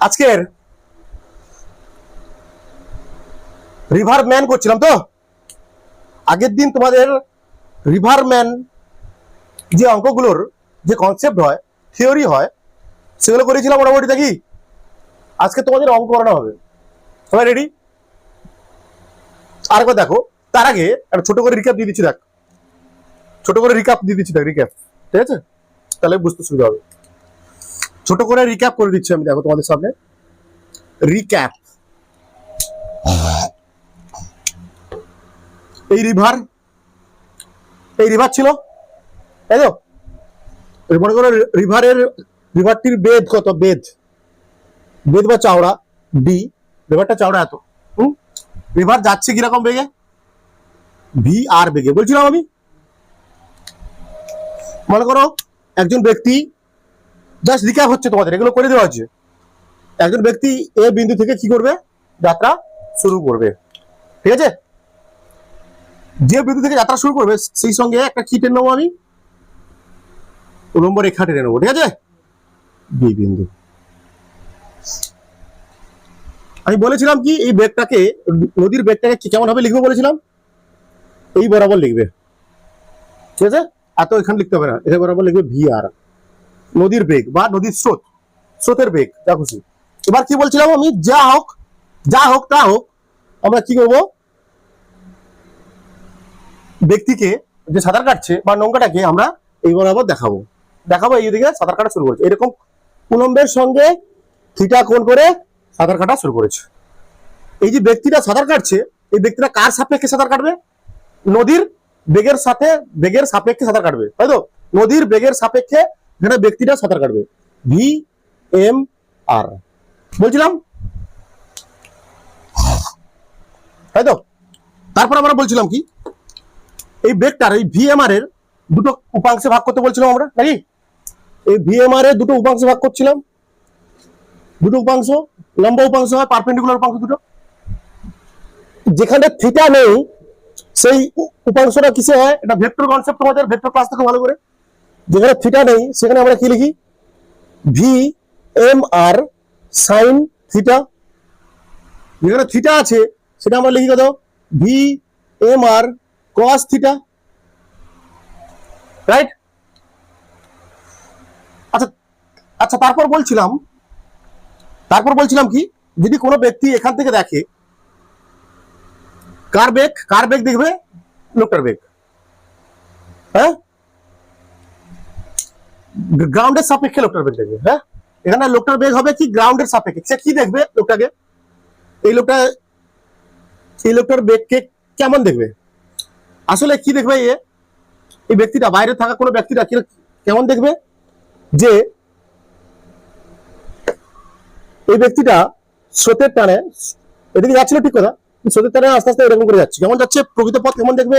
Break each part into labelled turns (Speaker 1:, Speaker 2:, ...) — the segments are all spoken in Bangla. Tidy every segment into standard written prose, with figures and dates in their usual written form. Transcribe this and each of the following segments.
Speaker 1: আজকের রিভার ম্যান করছিলাম তো। আগের দিন তোমাদের রিভার ম্যান যে অঙ্কগুলোর যে কনসেপ্ট হয়, থিওরি হয়, সেগুলো করেছিলাম মোটামুটি। দেখি আজকে তোমাদের অঙ্ক করানো হবে। সবাই রেডি? আরেকবার দেখো, তার আগে একটা ছোট করে রিক্যাপ দিয়ে দিচ্ছি। দেখ, ছোট করে রিক্যাপ দিয়ে দিচ্ছি। দেখ, রিক্যাপ, ঠিক আছে? তাহলে বুঝতে সুবিধা হবে। ছোট করে রিক্যাপ করে দিচ্ছি আমি, দেখো তোমাদের সামনে রিক্যাপ। এই রিভার ছিল, তাই তো? মনে করো রিভারটির বেদ কত? বেদ বা চাওড়া ডি। রিভারটা চাওড়া এত। রিভার যাচ্ছে কিরকম বেগে? ভি আর বেগে। বলছিলাম আমি, মনে করো একজন ব্যক্তি, জাস্ট রিক্যাপ হচ্ছে তোমাদের, এগুলো করে দেওয়া হচ্ছে। একজন ব্যক্তি এ বিন্দু থেকে কি করবে? যাত্রা শুরু করবে, ঠিক আছে? যে বিন্দু থেকে যাত্রা শুরু করবে সেই সঙ্গে একটা কি টেনে নেবো আমি? উলম্ব রেখা টেনে নেবো, ঠিক আছে? বি বিন্দু। আমি বলেছিলাম কি, এই বেগটাকে, নদীর বেগটাকে কেমন ভাবে লিখবো বলেছিলাম? এই বরাবর লিখবে, ঠিক আছে? এত এখানে লিখতে হবে না, এটা বরাবর লিখবে ভি আর। নদীর বেগ বা নদীর স্রোতের বেগ, যা খুশি। এবার কি বলছিলাম আমি? যা হোক তা হোক, আমরা কি করবো? ব্যক্তিকে যে সাঁতার কাটছে বা নৌকাটাকে আমরা এই বরাবর দেখাবো এইদিকে সাঁতার কাটা শুরু করেছে। এরকম উলম্বের সঙ্গে থিটা কোণ করে সাঁতার কাটা শুরু করেছে। এই যে ব্যক্তিটা সাঁতার কাটছে, এই ব্যক্তিটা কার সাপেক্ষে সাঁতার কাটবে? নদীর বেগের সাপেক্ষে সাঁতার কাটবে, তাই তো? নদীর বেগের সাপেক্ষে এখানে ব্যক্তিটা সাঁতার কাটবে। ভি এম আর বলছিলাম, তাই তো? তারপর আমরা বলছিলাম কি, এই বেগটার, এই ভিএমআর এর দুটো উপাংশে ভাগ করতে বলছিলাম আমরা, নাকি? এই ভিএমআর এর দুটো উপাংশে ভাগ করছিলাম। দুটো উপাংশ, লম্ব উপাংশ হয়, পারপেন্ডিকুলার উপাংশ দুটো। যেখানে থিটা নেই সেই উপাংশটা কিসে হয়? এটা ভেক্টর কনসেপ্ট, তোমাদের ভেক্টর ক্লাস থেকে ভালো করে। যেখানে থিটা নেই সেখানে আমরা কি লিখি? V M R sine theta. যেখানে থিটা আছে সেটা আমরা লিখি কত? V M R cos theta, right? আচ্ছা আচ্ছা, তারপর বলছিলাম কি, যদি কোনো ব্যক্তি এখান থেকে দেখে, কার বেগ দেখবে? লোকটার বেগ, হ্যাঁ? গ্রাউন্ডের সাপেক্ষে লোকটার বেগ দেখবে, হ্যাঁ? এখানে লোকটার বেগ হবে কি? গ্রাউন্ডের সাপেক্ষে। সে কি দেখবে লোকটাকে? এই লোকটার বেগকে কেমন দেখবে? আসলে কি দেখবে? এই ব্যক্তিটা, বাইরে থাকা কোনো ব্যক্তিটা কেমন দেখবে? যে এই ব্যক্তিটা স্রোতের টানে এদিকে যাচ্ছিল, ঠিক কথা, স্রোতের টানে আস্তে আস্তে এরকম করে যাচ্ছে। কেমন যাচ্ছে? প্রকৃত পথ কেমন দেখবে?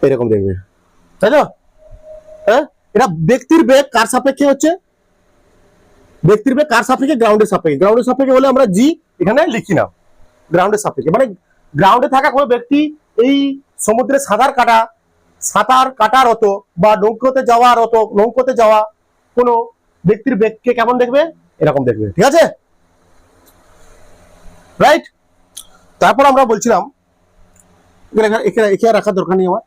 Speaker 1: এরকম দেখবে, তাই তো? হ্যাঁ, এটা ব্যক্তির বেগ কার সাপেক্ষে হচ্ছে? ব্যক্তির বেগ কার সাপেক্ষে? গ্রাউন্ডের সাপেক্ষে। গ্রাউন্ডের সাপেক্ষে হলে আমরা জি এখানে লিখি না, গ্রাউন্ডের সাপেক্ষে। মানে গ্রাউন্ডে থাকা কোনো ব্যক্তি এই সমুদ্রে সাঁতার কাটার হতো বা নৌকোতে যাওয়া কোনো ব্যক্তির বেগকে কেমন দেখবে? এরকম দেখবে, ঠিক আছে? রাইট? তারপর আমরা বলছিলাম, এখানে রাখার দরকার নেই আমার।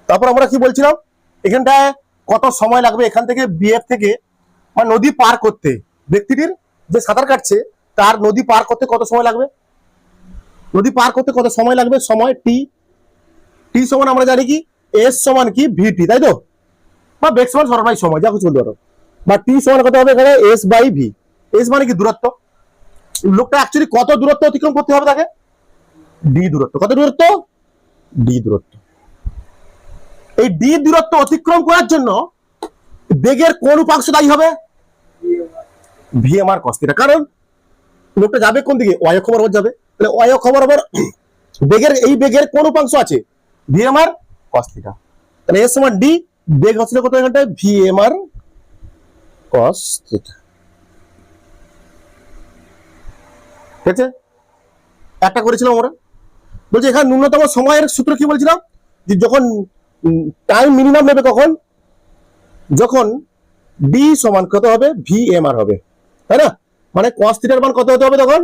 Speaker 1: তারপর আমরা কি বলছিলাম? এখানটায় কত সময় লাগবে এখান থেকে বিএফ থেকে, মানে নদী পার করতে? ব্যক্তিটির যে সাঁতার কাটছে তার নদী পার করতে কত সময় লাগবে? নদী পার করতে কত সময় লাগবে? সময় টি সমান আমরা জানি কি, এস সমান কি ভিটি, তাই তো? বা বেগ সমান সরাসরি সময়, যা কিছু বলতে পারো। বা টি সমান কত হবে এখানে? S by v. এস মানে কি? দূরত্ব। লোকটা অ্যাকচুয়ালি কত দূরত্ব অতিক্রম করতে হবে তাকে? ডি দূরত্ব। কত দূরত্ব? ডি দূরত্ব। এই ডি দূরত্ব অতিক্রম করার জন্য বেগের কোন উপাংশ দায়ী হবে? VMware cos theta. কারণ লোকটা যাবে কোন দিকে? ওয়াই অক্ষ বরাবর যাবে। তাহলে ওয়াই অক্ষ বরাবর বেগের কোন উপাংশ আছে? VMware cos theta. তাহলে এর সমান ডি, বেগ হচ্ছে কত এখানটায়? ভিএমআর কস থিটা, ঠিক আছে? একটা করেছিলাম আমরা। বলছি এখানে ন্যূনতম সময়ের সূত্র কি বলছিলাম? যে যখন টাইম মিনিমাম নেবে, যখন ডি সমান কত হবে ভি এম আর হবে, তাই না? মানে কস থিটার মান কত হতে হবে তখন,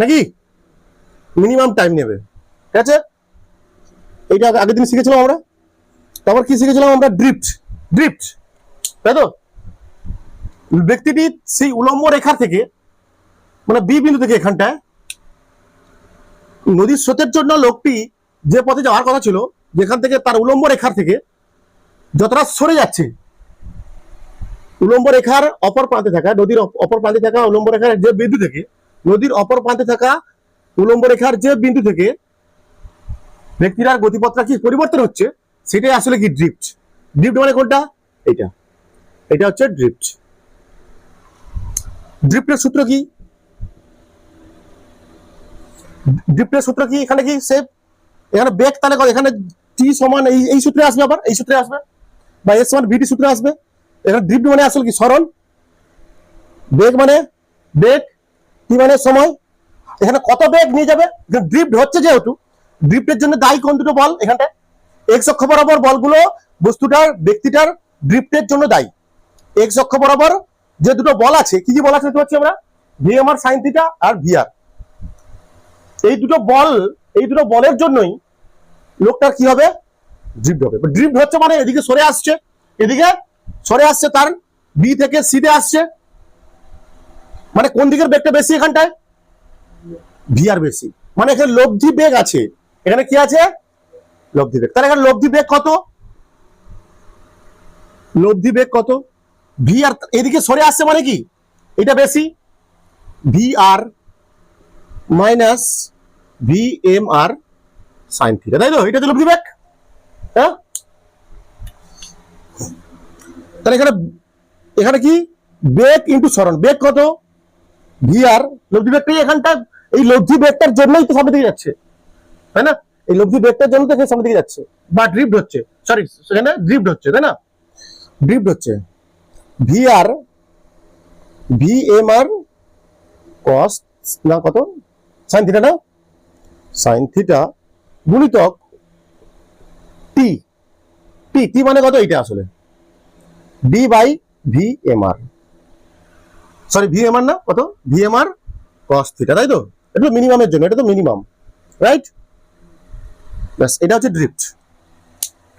Speaker 1: নাকি মিনিমাম টাইম নেবে, ঠিক আছে? এইটা আগের দিন শিখেছিলাম আমরা। তারপর কি শিখেছিলাম আমরা, ড্রিফট। ড্রিফট, তাই তো? ব্যক্তিটি সেই উলম্ব রেখার থেকে, মানে বি বিন্দু থেকে এখানটায় নদীর স্রোতের জন্য লোকটি যে পথে যাওয়ার কথা ছিল, যেখান থেকে তার উলম্ব রেখার থেকে যতটা সরে যাচ্ছে, উলম্ব রেখার অপর প্রান্তে থাকা, নদীর অপর প্রান্তে থাকা উলম্ব রেখার যে বিন্দু থেকে, নদীর অপর প্রান্তে থাকা উলম্ব রেখার যে বিন্দু থেকে ব্যক্তির গতিপথটা কি পরিবর্তন হচ্ছে, সেটাই আসলে কি ড্রিফট। ড্রিফট মানে কোনটা, এটা, এটা হচ্ছে ড্রিফট। ড্রিফটের সূত্র কি, ড্রিফটের সূত্র কি, এখানে কি সেভ, এখানে বেগ তাহলে এখানে টি সমান এই সূত্রে আসবে, আবার এই সূত্রে আসবে, বা এস সমান ভিটি সূত্রে আসবে। এখানে ড্রিফট মানে আসলে কি সরণ, বেগ মানে বেগ, টি মানে সময়। এখানে কত বেগ নিয়ে যাবে, ড্রিফট হচ্ছে যেহেতু, ড্রিফটের জন্য দায়ী কোন দুটো বল, এখানটায় এক্স অক্ষ বরাবর বলগুলো বস্তুটার ব্যক্তিটার ড্রিফটের জন্য দায়ী। এক্স অক্ষ বরাবর যে দুটো বল আছে, কি কি বল আছে দেখতে পাচ্ছি আমরা, ভিএমআর সাইন থিটা আর ভিআর। এই দুটো বলের জন্যই লোকটার কি হবে, ড্রিফট হবে। ড্রিফট হচ্ছে মানে এদিকে সরে আসছে, এদিকে সরে আসছে, তার বি থেকে সি তে আসছে, মানে কোন দিকের বেগটা বেশি, এখানটায় ভিআর বেশি, মানে এখানে লব্ধি বেগ আছে, এখানে কি আছে, লব্ধি বেগ। তাহলে এখানে লব্ধি বেগ কত, লব্ধি বেগ কত, ভিআর এদিকে সরে আসছে মানে কি এটা বেশি, VR minus V M R sine theta, তাই তো? এটা তো লব্ধি বেগ, হ্যাঁ? তাহলে এখানে এখানে কি বেগ ইন্টু সরণ, বেগ কত ভিআর, লব্ধি বেগটাই এখানটা, এই লব্ধি বেগটার জন্যই তো সামনে দিকে যাচ্ছে, তাই না? এই লব্ধি বেগটার জন্য তো সামনে দিকে যাচ্ছে, বা ড্রিফট হচ্ছে, সরি সেখানে ড্রিফট হচ্ছে, তাই না? ড্রিফট হচ্ছে VR V M R cos না কত সাইন থিটা, না সাইন থিটা গুণিতক টি, টি টি মানে কত, এটা আসলে D by V M R, sorry V M R না, কত V M R cos theta, তাই তো? এটা তো মিনিমামের জন্য, এটা তো মিনিমাম, রাইট? ব্যাস, এটা হচ্ছে ড্রিফট,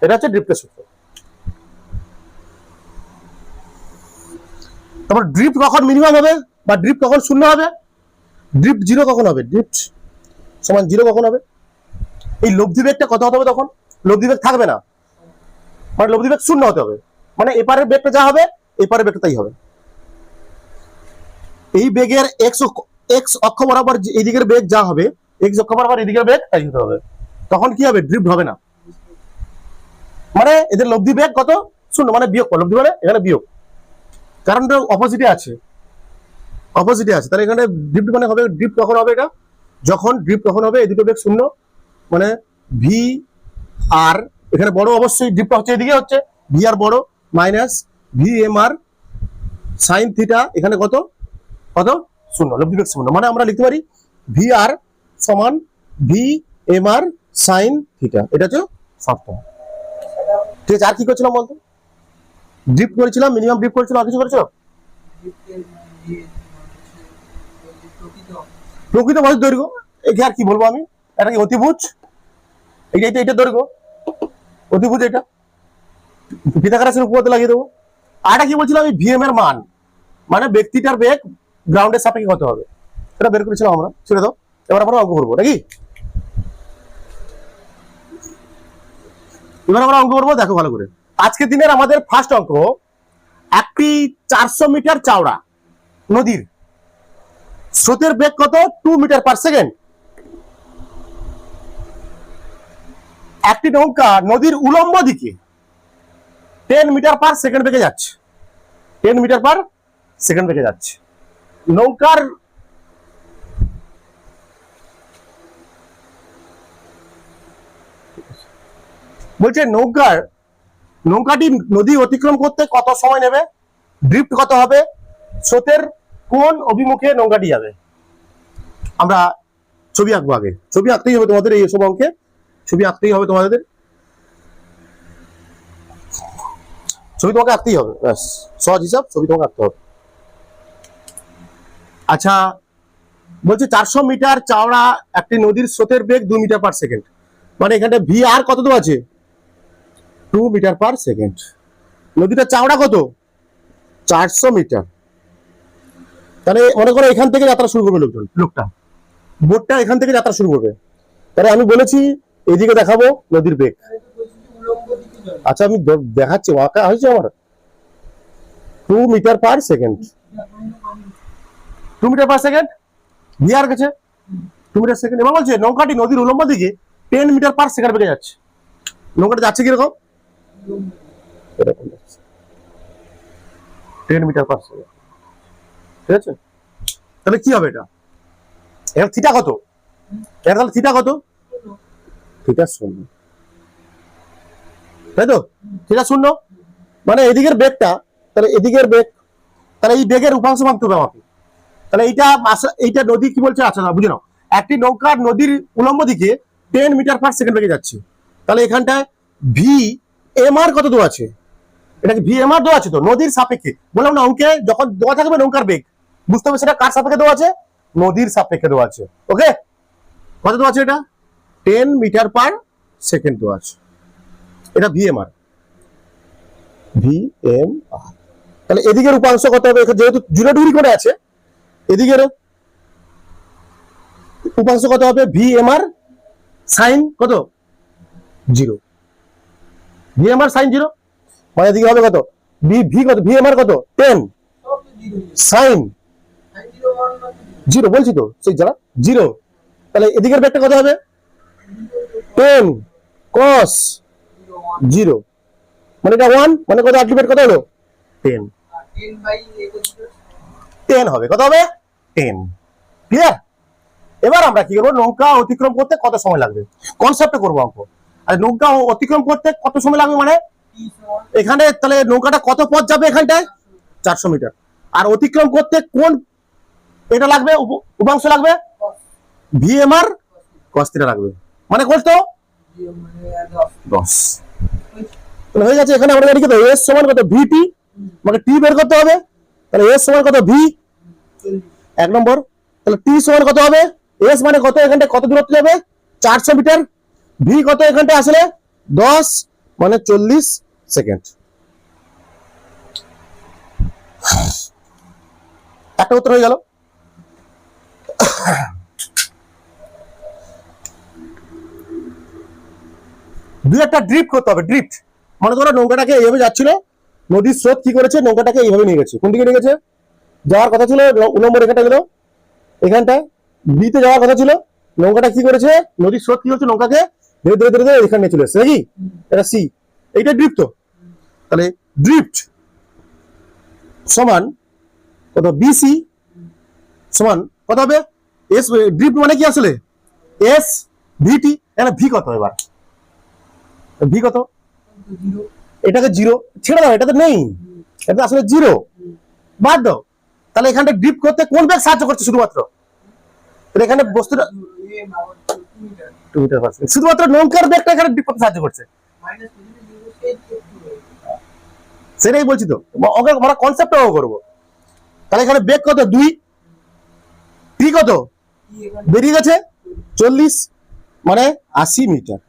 Speaker 1: এটা হচ্ছে ড্রিফটের সূত্র। তারপর ড্রিফট কখন মিনিমাম হবে, বা ড্রিফট কখন শূন্য হবে, ড্রিফট জিরো কখন হবে, ড্রিফট সমান জিরো কখন হবে, এই লব্ধি বেগটা কত হতে হবে তখন, লব্ধি বেগ থাকবে না, মানে লব্ধি বেগ শূন্য হতে হবে, মানে এপারের বেগটা যা হবে এপারের বেগটা তাই হবে। এই বেগের এক্স অক্ষ বরাবর এই দিকের বেগ যা হবে, এক্স অক্ষ বরাবর এই দিকের বেগ তাই হতে হবে, তখন কি হবে, ড্রিফট হবে না, মানে এদের লব্ধি বেগ কত, শূন্য, মানে বিয়োগ, লব্ধি মানে এখানে বিয়োগ, কারণ এটা অপোজিটে আছে, অপোজিটে আছে। তাহলে এখানে ড্রিফট মানে হবে, ড্রিফট কখন হবে, এটা যখন ড্রিফট কখন হবে, এই দুটো বেগ শূন্য, মানে ভি আর এখানে বড়, অবশ্যই ড্রিফট হচ্ছে এদিকে হচ্ছে, ভি আর বড়, minus V M R sine theta, এখানে কত কত শূন্য, লব্ধি বেগ শূন্য, মানে আমরা লিখতে পারি ভি আর সমান V M R sine theta, এটা হচ্ছে শর্ত। ঠিক আছে, আর কি করছিলাম বলতো, ড্রিফট করেছিলাম, মিনিমাম ড্রিফট করেছিলাম, আর কিছু করেছিলাম, প্রকৃত বাহুর দৈর্ঘ্য, একে আর কি বলবো আমি, এটা কি অতিভুজ, এইটাই তো, এটা দৈর্ঘ্য অতিভুজ, এটা পিথাগোরাসের উপপাদ্য লাগিয়ে দেবো। আর কি বলছিলাম, আমি ভিএম এর মান, মানে ব্যক্তিটার বেগ গ্রাউন্ডের সাপেক্ষে কত হবে, সেটা বের করেছিলাম আমরা, ছেড়ে দাও, এবার আমরা অঙ্ক করবো নাকি, এবার আমরা অঙ্ক করবো, দেখো ভালো করে। আজকের দিনের আমাদের ফার্স্ট অঙ্ক, একটি 400 মিটার চওড়া নদীর স্রোতের বেগ কত, 2 মিটার পার সেকেন্ড। একটি নৌকা নদীর উলম্ব দিকে 10 মিটার পার সেকেন্ড বেগে যাচ্ছে, 10 মিটার পার সেকেন্ড বেগে যাচ্ছে। নৌকার বলছে নৌকাটি নদী অতিক্রম করতে কত সময় নেবে, ড্রিফট কত হবে, স্রোতের কোন অভিমুখে নৌকাটি যাবে। আমরা ছবি আঁকবো, আগে ছবি আঁকতেই হবে তোমাদের, এই সব অঙ্কে ছবি আঁকতেই হবে তোমাদের। ছবি তোমাকে আঁকতেই হবে, ব্যাস সহজ হিসাব, ছবি তোমাকে আঁকতে হবে। আচ্ছা বলছে 400 মিটার চওড়া একটি নদীর স্রোতের বেগ 2 মিটার পার সেকেন্ড, মানে এখানে ভি আর কত দেওয়া আছে 2 মিটার পার সেকেন্ড। নদীটা চওড়া কত 400 মিটার, তাহলে মনে করো এখান থেকে যাত্রা শুরু করবে লোকটা, বোটটা এখান থেকে যাত্রা শুরু করবে। তাহলে আমি বলেছি এদিকে দেখাবো নদীর বেগ। আচ্ছা আমি দেখাচ্ছি, আঁকা হয়েছে আমার 2 meter per second, 2 meter per second VR কাছে 2 মিটার সেকেন্ড। এবার বলছে নৌকাটি নদীর উলম্ব দিকে 10 মিটার পার সেকেন্ড বেগে যাচ্ছে। নৌকাটা যাচ্ছে কিরকম, এরকম যাচ্ছে 10 মিটার পার সেকেন্ড, ঠিক আছে। তাহলে কি হবে এটা, এর থিটা কত, এর তাহলে থিটা কত, থিটা 0, তাই তো, থিটা 0, মানে এদিকের বেগটা, তাহলে এদিকের বেগ, তাহলে এই বেগের উপাংশ ভাঙতে হবে আমাকে। তাহলে এইটা নদী কি বলছে, আচ্ছা না বুঝে নাও, একটি নৌকার নদীর উলম্ব দিকে 10 মিটার পার সেকেন্ড বেগে যাচ্ছে, তাহলে এখানটায় ভি এম আর কত দেওয়া আছে, এটাকে ভি এম আর দেওয়া আছে তো নদীর সাপেক্ষে, বললাম না অঙ্কে যখন দেওয়া থাকবে নৌকার বেগ বুঝতে হবে সেটা কার সাপেক্ষে দেওয়া আছে, নদীর সাপেক্ষে দেওয়া আছে। ওকে, কত দেওয়া আছে, এটা 10 মিটার পার সেকেন্ড দেওয়া আছে, এটা V M R, V M R. তাহলে এদিকের উপাংশ কত হবে, যেহেতু 0 ডিগ্রি করে আছে, এদিকের উপাংশ কত হবে, ভি এম আর সাইন কত 0, ভি এম আর সাইন 0, মানে এদিকে হবে কত ভি কত, ভি এম আর কত 10 সাইন 0, বলছি তো সেই যারা 0, তাহলে এদিকের বেগটা কত হবে 10 cos 0, মানে এটা 1, মানে কত আলটিমেট কত হলো 10, 10 হবে, কত হবে 10, ক্লিয়ার। এবার আমরা কি করবো, নৌকা অতিক্রম করতে কত সময় লাগবে কনসেপ্টে করবো অঙ্ক। আর নৌকা অতিক্রম করতে কত সময় লাগবে, মানে এখানে তাহলে নৌকাটা কত পথ যাবে এখানটায় 400 মিটার, আর অতিক্রম করতে কোন এটা লাগবে, উপাংশ লাগবে ভি এম আর cos θ লাগবে, মানে কত 10, হয়ে গেছে। এখানে আমরা লিখে দেবো এস সমান কত ভিটি, মানে টি বের করতে হবে, তাহলে এস সমান কত ভি 1 নম্বর, তাহলে টি সমান কত হবে, এস মানে কত এখানটা কত দূরত্ব যাবে 400 মিটার, ভি কত এখানটা আসলে 10 মানে 40 সেকেন্ড। একটা উত্তর হয়ে গেল। দুই একটা ড্রিফট করতে হবে, ড্রিফট মানে ধরো নৌকাটাকে এইভাবে যাচ্ছিল, নদীর স্রোত কি করেছে নৌকাটাকে এইভাবে নিয়ে গেছে, কোন দিকে নিয়ে গেছে, যাওয়ার কথা ছিল উলম্ব রেখাটা গেল এখানটায়, বিতে যাওয়ার কথা ছিল, নৌকাটা কি করেছে নদীর স্রোত কি হচ্ছে নৌকাকে ধীরে ধীরে ধীরে ধীরে এখানে নিয়ে চলে এসছে নাকি, এটা সি, এইটা ড্রিফট। তো তাহলে ড্রিফট সমান কত বিসি সমান কত হবে এস, ড্রিফট মানে কি আসলে এস ভিটি, এখানে ভি কত, এবার ভি কত, এটাকে 0 ছেড়ে দাও, এটা তো নেই, এটা আসলে 0 বাদ দাও। তাহলে এখানটা ড্রিফট করতে কোন বেগ সাহায্য করছে শুধুমাত্র, এখানে বস্তুটা 2 মিটার পার সেকেন্ড, শুধুমাত্র নৌকার বেগটা এখানে ড্রিফট করতে সাহায্য করছে, সেটাই বলছি তো, আমরা কনসেপ্ট করবো। তাহলে এখানে বেগ কত 2, টি কত বেরিয়ে গেছে 40, মানে 80 মিটার,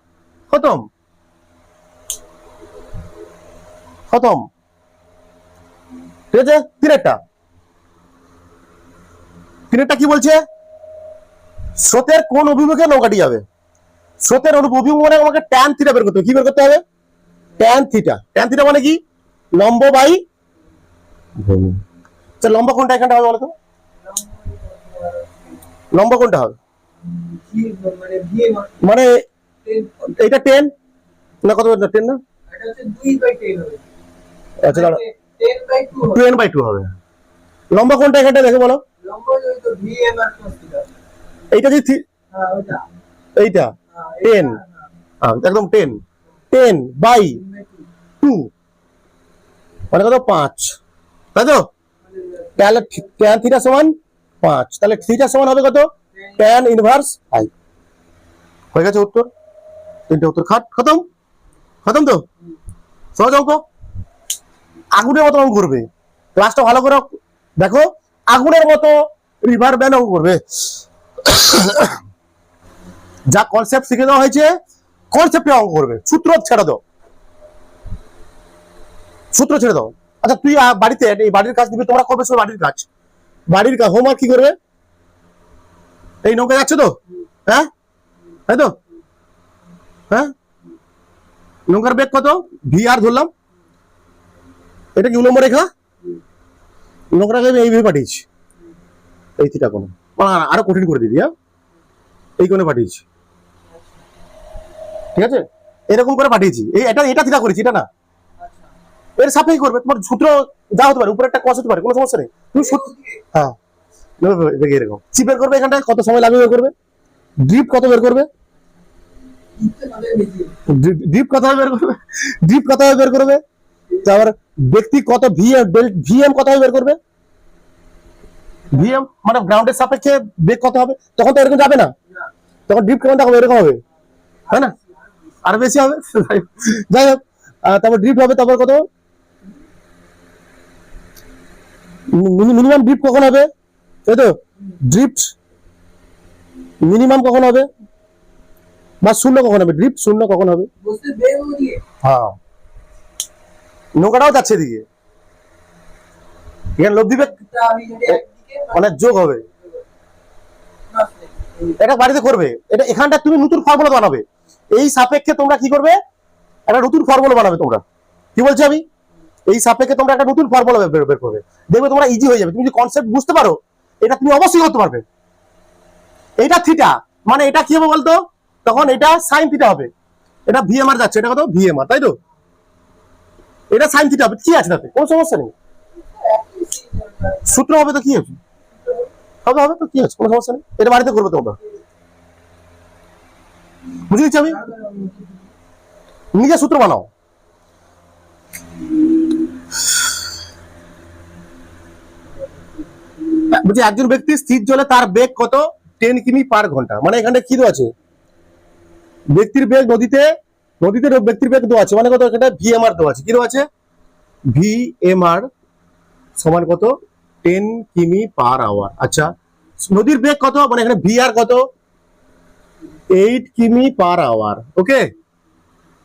Speaker 1: খতম খতম, ঠিক আছে। তিনেরটা কি বলছে, স্রোতের কোন অভিমুখে নৌকাটি যাবে, স্রোতের অভিমুখ মানে আমাকে ট্যান থিটা বের করতে হবে, কি বের করতে হবে ট্যান থিটা, ট্যান থিটা মানে কি লম্ব বাই ভূমি। আচ্ছা লম্ব কোনটা এখানটা হবে বলতো, লম্ব কোনটা হবে, মানে এটা 10 না কত 10 না, আচ্ছা 10/2 হবে, লম্ব কোনটা এখানটা দেখে বলো, এইটা যে এইটা 10, একদম 10/2 মানে কত 5, তাই তো, তাহলে ট্যান থিটা সমান 5, তাহলে থিটা সমান হবে কত ট্যান ইনভার্স আই, হয়ে গেছে উত্তর, তিনটে উত্তর খতম, খতম তো, সহজ অঙ্ক। আগুনের মতো অঙ্ক করবে। ক্লাসটা ভালো করে দেখো, আগুনের মতো রিভার ব্যান অঙ্ক করবে। যা কনসেপ্ট শিখে দেওয়া হয়েছে কনসেপ্টে অঙ্ক করবে, সূত্র ছেড়ে দাও, সূত্র ছেড়ে দাও। আচ্ছা তুই বাড়িতে এই বাড়ির কাজ দিবি, তোমরা করবে সব বাড়ির কাজ, বাড়ির কাজ হোমওয়ার্ক কি করবে? এই নৌকা যাচ্ছে তো, হ্যাঁ তাই তো, হ্যাঁ নৌকার বেগ কত? ভি আর ধরলাম, এটা কি উলম্ব রেখা? নৌকাটাকে আমি এইভাবে পাঠিয়েছি, এই থিটা কোণ, আরো কঠিন করে দিবি, হ্যাঁ এই কোণে পাঠিয়েছি, ঠিক আছে এরকম করে পাঠিয়েছি, এই এটা এটা থিটা করেছি, এটা না, এর সাপেক্ষে করবে। তোমার সূত্র যা হতে পারে, উপরে একটা কস হতে পারে, কোনো সমস্যা নেই। তুমি হ্যাঁ এরকম চি বের করবে, এখানটায় কত সময় লাগবে বের করবে, ড্রিপ কত বের করবে, ড্রিপ কত বের করবে, ড্রিপ কত বের করবে, তারপর ব্যক্তি কত ভিএম কত বের করবে, ভিএম মানে গ্রাউন্ডের সাপেক্ষে বেগ কত হবে, তখন তো এরকম যাবে না, তখন ড্রিপ কেমন হবে, এরকম হবে, তাই না, আর বেশি হবে। যাই হোক, তারপর ড্রিপ হবে, তারপর কত মিনিমাম ড্রিপ কখন হবে, তাই তো, ড্রিপ মিনিমাম কখন হবে বা শূন্য কখন হবে, ড্রিপ শূন্য কখন হবে, হ্যাঁ নৌকাটাও যাচ্ছে এদিকে, এখানে লোভ দিবে মানে যোগ হবে, এটা বাড়িতে করবে, এটা এখানটা তুমি নতুন ফর্মুলা বানাবে, এই সাপেক্ষে তোমরা কি করবে, একটা নতুন ফর্মুলা বানাবে, তোমরা কি বলছো আমি, এই সাপেক্ষে তোমরা একটা নতুন ফর্মুলা বের করবে, দেখবে তোমরা ইজি হয়ে যাবে, তুমি যদি কনসেপ্ট বুঝতে পারো এটা তুমি অবশ্যই করতে পারবে। এটা থিটা মানে এটা কি হবে বলতো, তখন এটা সাইন থিটা হবে, এটা ভিএমআর যাচ্ছে, এটা কত ভিএমআর, তাই তো, এটা সাইন থিটা হবে, কি আছে তাতে কোনো সমস্যা নেই, সূত্র হবে তো কি আছে, হবে হবে তো কি আছে, কোনো সমস্যা নেই, এটা বাড়িতে করবে তোমরা, বুঝে দিচ্ছি আমি, নিজের সূত্র বানাও। বলছি একজন ব্যক্তি স্থির জলে তার বেগ কত 10 কিমি পার ঘন্টা, মানে এখানে কি দেওয়া আছে, ব্যক্তির বেগ নদীতে, নদীতে ব্যক্তির বেগ দেওয়া আছে, মানে কত, এটা ভিএমআর দেওয়া আছে, কি দেওয়া আছে ভিএমআর সমান কত 10 কিমি পার আওয়ার। আচ্ছা নদীর বেগ কত, মানে এখানে ভিআর কত 8 কিমি পার আওয়ার, ওকে,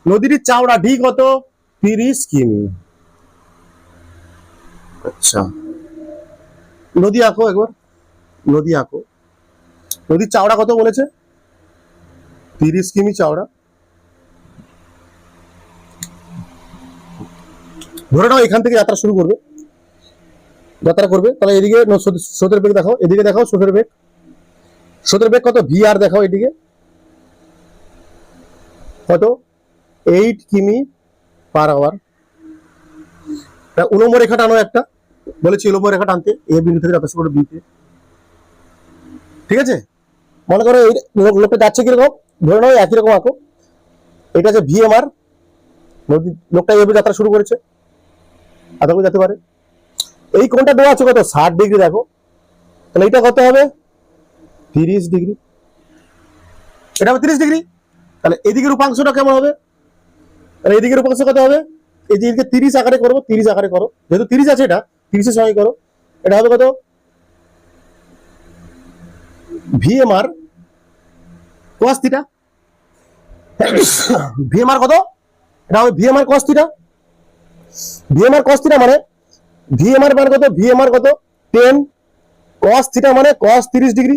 Speaker 1: নদীর চাওড়া ডি কত 30 কিমি। আচ্ছা নদী আঁকো একবার, নদী আঁকো, নদীর চাওড়া কত বলেছে 30 কিমি চাওড়া, ধরে নাও এখান থেকে যাত্রা শুরু করবে, যাত্রা করবে, তাহলে এদিকে স্রোতের বেগ দেখাও, এদিকে দেখাও স্রোতের বেগ, স্রোতের বেগ কত ভিআর দেখাও, এদিকে কত 8 কিমি পার আওয়ার। উলম্ব রেখা টানো একটা, বলেছি উলম্ব রেখা টানতে, এ বিন্দু থেকে যথেষ্ট করে বিতে, ঠিক আছে, মনে করো এই লোকটা যাচ্ছে কিরকম, ধরে নাও একই রকম আঁকো, এটা হচ্ছে ভিএমআর, লোকটা এভাবে যাত্রা শুরু করেছে, আদাকে যেতে পারে, এই কোণটা দেওয়া আছে কত 60 ডিগ্রি, দেখো তাহলে এটা কত হবে 30 ডিগ্রি, এটা হবে 30 ডিগ্রি, তাহলে এদিকের উপাংশটা কেমন হবে, তাহলে এদিকের উপাংশ কত হবে, এই যে 30 আকারে করবো, 30 আকারে করো, যেহেতু 30 আছে এটা 30 এর সঙ্গে করো, এটা হবে কত ভিএমআর cos থিটা, ভিএমআর কত, এটা হবে VMware cos theta, VMware cos theta মানে ভিএমআর মান কত, ভিএমআর কত 10 cos থিটা মানে cos 30 ডিগ্রি,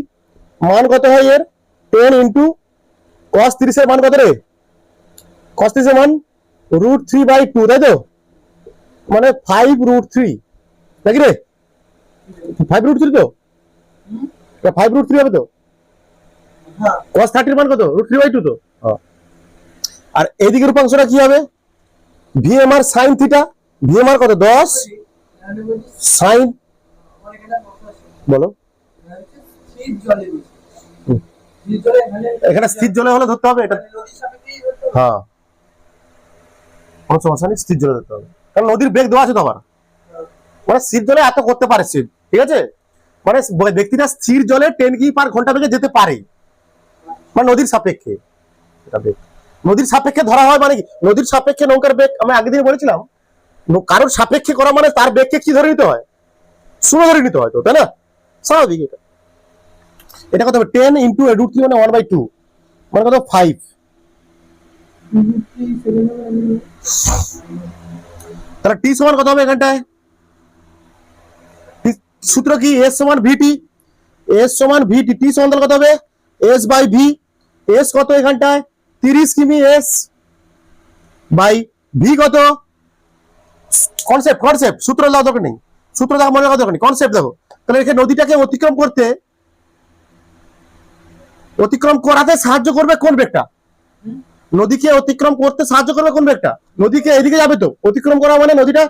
Speaker 1: মান কত হয় এর 10 ইনটু cos 30 এর মান কত রে, cos 30 এর মান √3/2, তাই তো, মানে 5√3 নাকি রে, 5√3 তো, 5√3 হবে তো, cos 30 এর মান কত √3/2 তো, আর এদিকের উপাংশটা কি হবে ভিএমআর sin থিটা, ভিএমআর কত 10 sin, বলো এখানে স্থির জলে হলে ধরতে হবে এটা, হ্যাঁ কোনো সমস্যা নেই, স্থির জলে ধরতে হবে, কারণ নদীর বেগ দেওয়া আছে তো আবার, মানে স্থির জলে এত করতে পারে স্থির, ঠিক আছে, মানে ব্যক্তিটা স্থির জলে 10 কিমি পার ঘন্টা বেগে যেতে পারে, মানে নদীর সাপেক্ষে, এটা বেগ নদীর সাপেক্ষে ধরা হয়, মানে কি নদীর সাপেক্ষে নৌকার বেগ, আমি আগের দিন বলেছিলাম কারোর সাপেক্ষে করা মানে তার বেগকে কি ধরে নিতে হয়, শূন্য ধরে নিতে হয়, তো তাই না, স্বাভাবিক। এটা কত হবে 10 ইন্টু √3 মানে 1/2 মানে কত 5। তাহলে টি সমান কত হবে এখানটায়, সূত্র কি এস সমান ভিটি, এস সমান ভিটি, টি সমান কত হবে এস বাই ভি, এস কত এখানটায় 30 কিমি, এস বাই ভি কত, কনসেপ্ট কনসেপ্ট সূত্র দেওয়া দরকার নেই, সূত্র দেখা মনে রাখা দরকার নেই, কনসেপ্ট দেখো। তাহলে এখানে নদীটাকে অতিক্রম করাতে সাহায্য করবে কোন বেগটা, নদীকে অতিক্রম করতে সাহায্য করবে কোন বেগটা, নদীকে এদিকে যাবে, তো অতিক্রম করা মানে নদীটা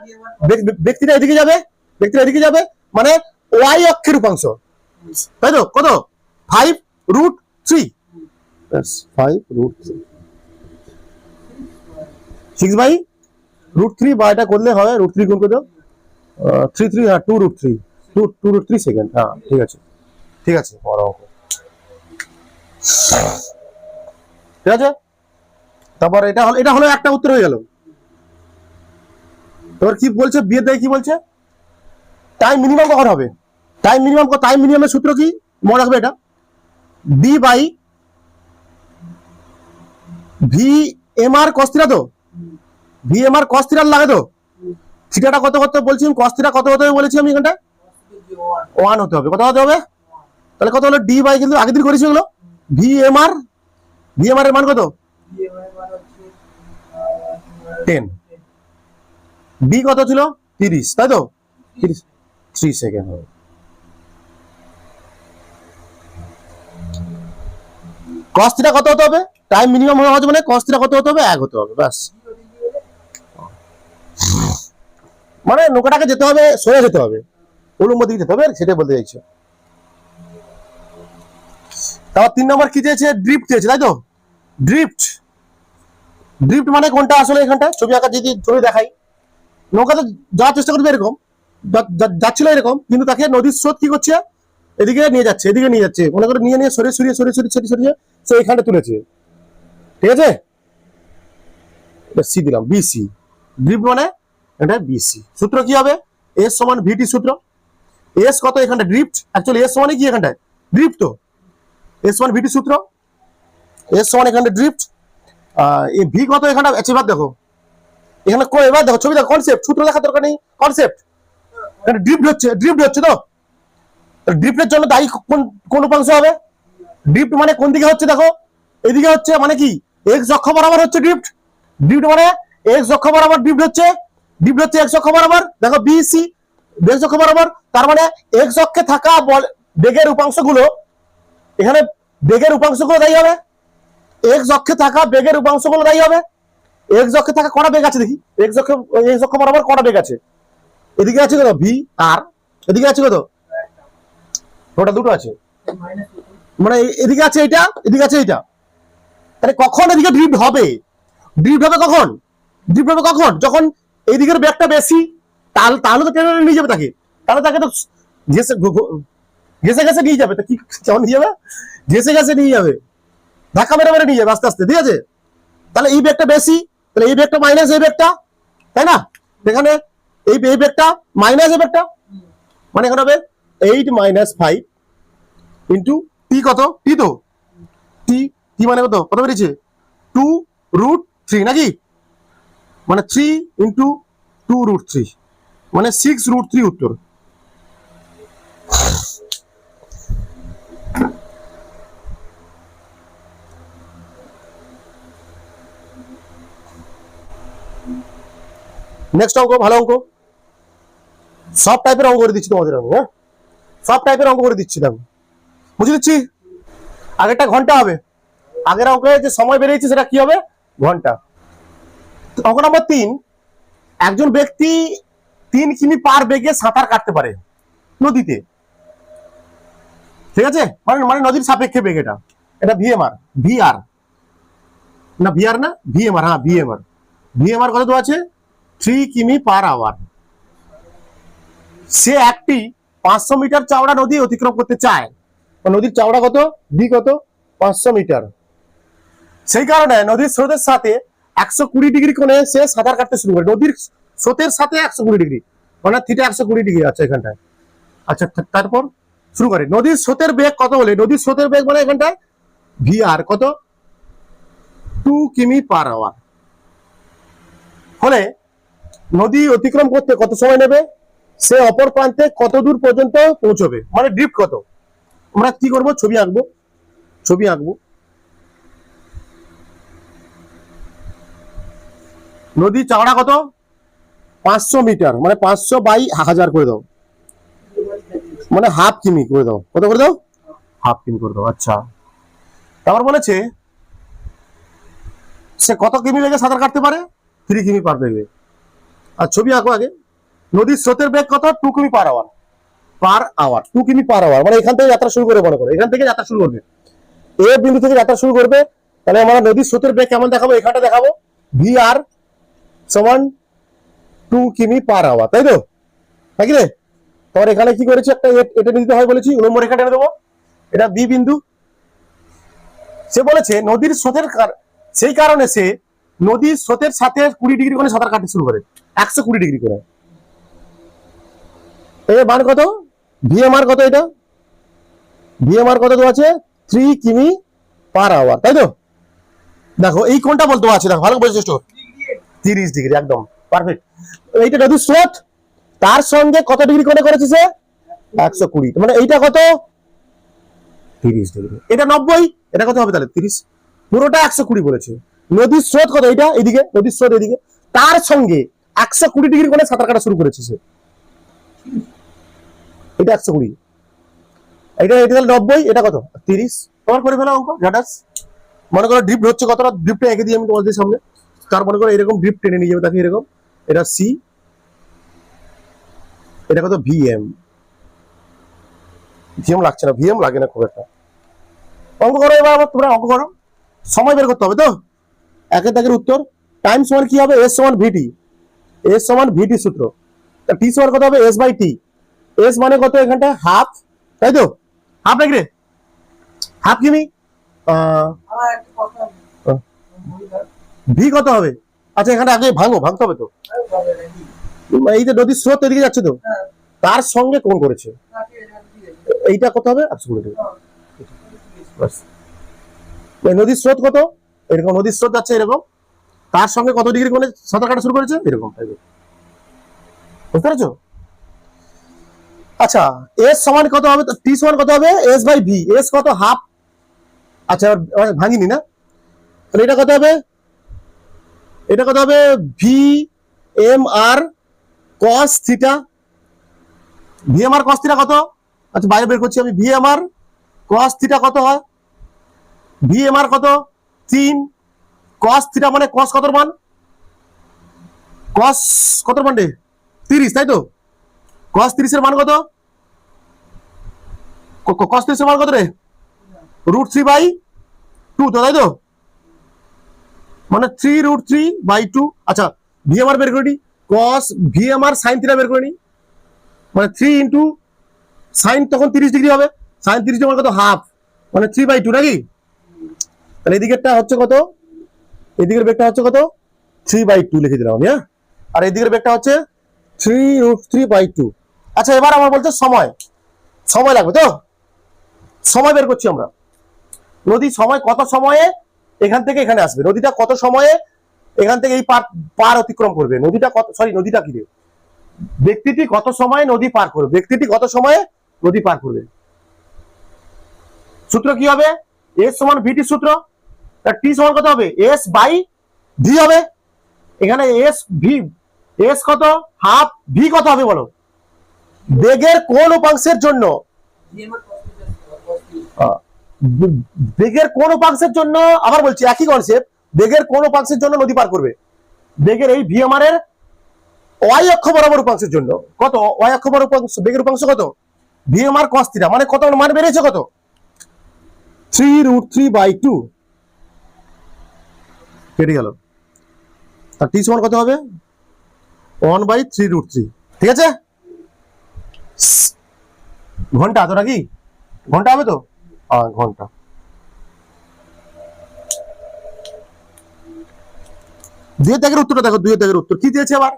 Speaker 1: ব্যক্তিটা এদিকে যাবে, ব্যক্তিটা এদিকে যাবে মানে ওয়াই অক্ষের উপাংশ, তাই তো, কত 5√3, 5√3, 6/√3 বা এটা করলে হবে √3 গুণ করে দাও 3 হ্যাঁ 2√3 সেকেন্ড, হ্যাঁ ঠিক আছে ঠিক আছে, বড় অঙ্ক ঠিক আছে। তারপর এটা হলো একটা উত্তর হয়ে গেল। এবার কি বলছে বিয়ের দায়, কি বলছে টাইম মিনিমাম কখন হবে, টাইম মিনিমামের সূত্র কি মনে রাখবে, এটা d by V M R cos theta, তো v M R cos theta লাগে, তো থিটাটা কত কত বলছি, কস থিটা কত হতে হবে বলেছি আমি, এখানটা 1 হতে হবে, কত হতে হবে, তাহলে কত হলো ডি বাই, কিন্তু আগের দিন করেছি এগুলো, ভি এম আর এর মান কত 10, বি কত ছিল 30, তাই তো 3 সেকেন্ড হবে। cos থিটা কত হতে হবে, টাইম মিনিমাম হওয়া হবে মানে cos থিটা কত হতে হবে 1 হতে হবে, ব্যাস। মানে নৌকাটাকে যেতে হবে, সোজা যেতে হবে, উলম্ব দিকে যেতে হবে, সেটাই বলতে চাইছি। তারপর 3 নম্বর কি চেয়েছে, ড্রিফট চেয়েছে, তাই তো, ড্রিফট মানে কোনটা আসলে, এখানটা ছবি আঁকা যদি ছবি দেখাই, নৌকাতে যাওয়ার চেষ্টা করবে এরকম, যাচ্ছিল এরকম, কিন্তু তাকে নদীর স্রোত কি করছে, এদিকে নিয়ে যাচ্ছে, মনে করে নিয়ে সরিয়ে সে এখানে তুলেছে, ঠিক আছে, সি দিলাম, বিসি, ড্রিফট মানে এটা বিসি। সূত্র কি হবে এস সমান ভিটি, সূত্র এস কত এখানটা ড্রিফট, অ্যাকচুয়ালি এস সমান কি এখানটায় ড্রিফট, তো এস সমান ভিটি সূত্র, এস সমান এখানটা ড্রিফট, এই ভি কত এখানটা, এবার দেখো এখানে এবার দেখো ছবি দেখো, কনসেপ্ট, সূত্র দেখার দরকার নেই, কনসেপ্ট, এখানে ড্রিফট হচ্ছে, তো ড্রিফটের জন্য দায়ী কোন উপাংশ হবে, ড্রিফট মানে কোন দিকে হচ্ছে, দেখো এদিকে হচ্ছে, মানে কি এক্স অক্ষ বরাবর হচ্ছে ড্রিফট, মানে এক্স অক্ষ বরাবর ড্রিফট হচ্ছে এক্স অক্ষ বরাবর, দেখো বিসি এক্স অক্ষ বরাবর, তার মানে এক্স অক্ষে থাকা বেগের উপাংশগুলো, এখানে বেগের উপাংশগুলো দায়ী হবে, এক্স অক্ষে থাকা বেগের উপাংশগুলো দায়ী হবে, এক্স অক্ষে থাকা কটা বেগ আছে দেখি, এক্স অক্ষ বরাবর কটা বেগ আছে, এদিকে আছে কত ভি আর, এদিকে আছে কত, ওটা দুটো আছে, মানে এদিকে আছে এটা, এদিকে আছে এটা, তাহলে কখন এদিকে ড্রিফট হবে, কখন যখন এইদিকের বেগটা বেশি, তাহলে তো টেনে নিয়ে যাবে তাকে, তো ঘেসে নিয়ে যাবে, কি কেমন নিয়ে যাবে, ঘেসে নিয়ে যাবে, ধাক্কা মেরে নিয়ে যাবে আস্তে আস্তে, ঠিক আছে। তাহলে এই বেগটা বেশি, তাহলে এই বেগটা মাইনাস এই বেগটা, তাই না, এখানে এই বেগটা মাইনাস এই বেগটা, মানে এখানে হবে 8 - 5 ইন্টু টি, কত টি, তো টি মানে কত বেরিয়েছে 2√3 নাকি, মানে 3 ইন্টু 2√3 মানে 6√3 উত্তর। নেক্সট অঙ্ক, ভালো অঙ্ক, সব টাইপের অঙ্ক করে দিচ্ছি তোমাদের আমি, হ্যাঁ সব টাইপের অঙ্ক করে দিচ্ছি, দেখো বুঝে দিচ্ছি। আগেরটা ঘন্টা হবে, আগের অঙ্কে যে সময় বেরিয়েছে সেটা কি হবে ঘন্টা। অঙ্ক নম্বর 3, একজন ব্যক্তি 3 কিমি পার বেগে সাঁতার কাটতে পারে নদীতে, ঠিক আছে, মানে নদীর সাপেক্ষে বেগ, এটা ভিএমআর, ভিআর না ভিআর না ভিএমআর, হ্যাঁ ভিএমআর কত আছে 3 কিমি পার আওয়ার। সে একটি 500 মিটার চওড়া নদী অতিক্রম করতে চায়, নদীর চওড়া কত বি কত 500 মিটার, সেই কারণে নদীর স্রোতের সাথে 120 ডিগ্রি কোণে সে সাঁতার কাটতে শুরু করে, নদীর স্রোতের সাথে 120 ডিগ্রি, মানে থিটা 120 ডিগ্রি আছে এখানটায়। আচ্ছা তারপর শুরু করে, নদীর স্রোতের বেগ কত বলে, নদীর স্রোতের বেগ মানে এখানটায় ভিআর কত 2 কিমি পার আওয়ার হলে নদী অতিক্রম করতে কত সময় নেবে, সে অপর প্রান্তে কত দূর পর্যন্ত পৌঁছবে, মানে ড্রিফট কত। আমরা কি করব, ছবি আঁকবো, ছবি আঁকবো। নদী চওড়া কত 500 মিটার, মানে 500 বাই 1000 করে দাও, মানে হাফ কিমি করে দাও, কত করে দাও, হাফ কিমি করে দাও। আচ্ছা তারপর বলেছে সে কত কিমি বেগে সাঁতার কাটতে পারে, 3 কিমি পার বেগে। আর ছবি আঁকো আগে। নদীর স্রোতের বেগ কত 2 কিমি পার আওয়ার, 2 কিমি পার আওয়ার, মানে এখান থেকে যাত্রা শুরু করে, মনে করো এখান থেকে যাত্রা শুরু করবে, এ বিন্দু থেকে যাত্রা শুরু করবে। তাহলে আমরা নদীর স্রোতের বেগ কেমন দেখাবো, এখানটা দেখাবো ভিআর সমান 2 কিমি পার আওয়ার, তাই তো নাকি রে। তোমার এখানে কি করেছি, একটা এটা নিতে হয় বলেছি, উলম্ব রেখা টেনে দেবো, এটা বি বিন্দু। সে বলেছে নদীর স্রোতের সেই কারণে সে নদীর স্রোতের সাথে 20 ডিগ্রি করে সাঁতার কাটতে শুরু করে, 120 ডিগ্রি করে। এর মান কত, ভিএমআর কত, এটা ভিএমআর কত দেওয়া আছে 3 কিমি পার আওয়ার, তাই তো। দেখো এই কোনটা বলতে আছে, দেখো ভালো বোঝার চেষ্টা করো, 30 ডিগ্রি, একদম পারফেক্ট। এইটা নদীর স্রোত, তার সঙ্গে কত ডিগ্রি কোণে করেছে সে 120, মানে এইটা কত 30 ডিগ্রি, এটা 90, এটা কত হবে তাহলে 30, পুরোটা 120 বলেছে। নদীর স্রোত কত, এটা এদিকে নদীর স্রোত এদিকে, তার সঙ্গে 120 ডিগ্রি কোণে সাঁতার কাটা শুরু করেছে সে, এটা 120, এটা এটা তাহলে 90, এটা কত 30। তোমার করে ফেলা অঙ্ক জাটাস। মনে করো ড্রিফট হচ্ছে কতটা, ড্রিফটটা এঁকে দিই আমি তোমাদের সামনে। তার মনে করো এরকম ড্রিফট টেনে নিয়ে যাবে, তাকে এরকম, এটা সি, এটা কত ভিএম, ভিএম লাগছে না, ভিএম লাগে না খুব একটা। অঙ্ক করো এবার, আবার তোমরা অঙ্ক করো, সময় বের করতে হবে তো। একের দাগের উত্তর, টাইম সমান কি হবে, এস সমান ভিটি, এস সমান ভিটি সূত্র, টি সমান কত হবে এস বাই টি, এস মানে কত এখানটা হাফ, তাই তো, হাফ নাকি রে, হাফ কিমি, ভি কত হবে। আচ্ছা এখানে আগে ভাঙতে হবে তো, এই যে নদীর স্রোত এদিকে যাচ্ছে তো, তার সঙ্গে কোন করেছে, এইটা কত হবে 120 নদীর স্রোত কত, এরকম নদীর স্রোত যাচ্ছে এরকম, তার সঙ্গে কত ডিগ্রি কোণে সাঁতার কাটা শুরু করেছে, এরকম, বুঝতে পেরেছো। আচ্ছা এস সমান কত হবে, টি সমান কত হবে এস বাই ভি, এস কত হাফ, আচ্ছা ভাঙিনি না, তাহলে এটা কত হবে, এটা কত হবে V M R cos theta, V M R cos theta কত, আচ্ছা বাইরে বের করছি আমি, V M R cos theta কত হয়, ভি এম আর কত 3, কস থিটা মানে কস কত মান, কস কত মান রে 30, তাই তো, কস 30 এর মান কত, কস 30 এর মান কত রে √3/2, তো তাই তো, মানে 3√3/2। আচ্ছা ভিএমআর বের করে নি, কস ভিএমআর সাইন থিটা বের করে নি, মানে 3 ইন্টু সাইন তখন 30 ডিগ্রি হবে, সাইন 30 ডিগ্রি কত হাফ, মানে 3/2 নাকি। তাহলে এদিকেরটা হচ্ছে কত, এদিকের বেগটা হচ্ছে কত 3/2 লিখে দিলাম আমি, হ্যাঁ, আর এদিকের বেগটা হচ্ছে 3√3/2। আচ্ছা এবার আমার বলছে সময়, সময় লাগবে তো, সময় বের করছি আমরা, নদী সময় কত সময়ে এখান থেকে এখানে আসবে, নদীটা কত সময়ে এখান থেকে এই পার অতিক্রম করবে, নদীটা কত, সরি নদীটা কি রে, ব্যক্তিটি কত সময়ে নদী পার করবে, ব্যক্তিটি কত সময়ে নদী পার করবে। সূত্র কি হবে, এস সমান ভিটি সূত্র, তার টি সমান কত হবে এস বাই ভি হবে, এখানে এস ভি, এস কত হাফ, ভি কত হবে বলো, বেগের কোন উপাংশের জন্য, বেগের কোন উপাংশের জন্য, আবার বলছি একই কনসেপ্ট, বেগের কোন উপাংশের জন্য নদী পার করবে, বেগের এই ভিএমআর এর ওয়াই অক্ষ বরাবর উপাংশের জন্য কত, ওয়াই অক্ষ বরাবর উপাংশ, বেগের উপাংশ কত ভিএমআর কস থিটা, মানে কত মান বেড়েছে কত 3√3/2, কেটে গেল, আর টি সমান কত হবে 1/3√3, ঠিক আছে। ঘন্টা তো নাকি, ঘন্টা হবে তো, ঘন্টা। দুই দাগের উত্তরটা দেখো, দুই দাগের উত্তর কি দিয়েছে আবার,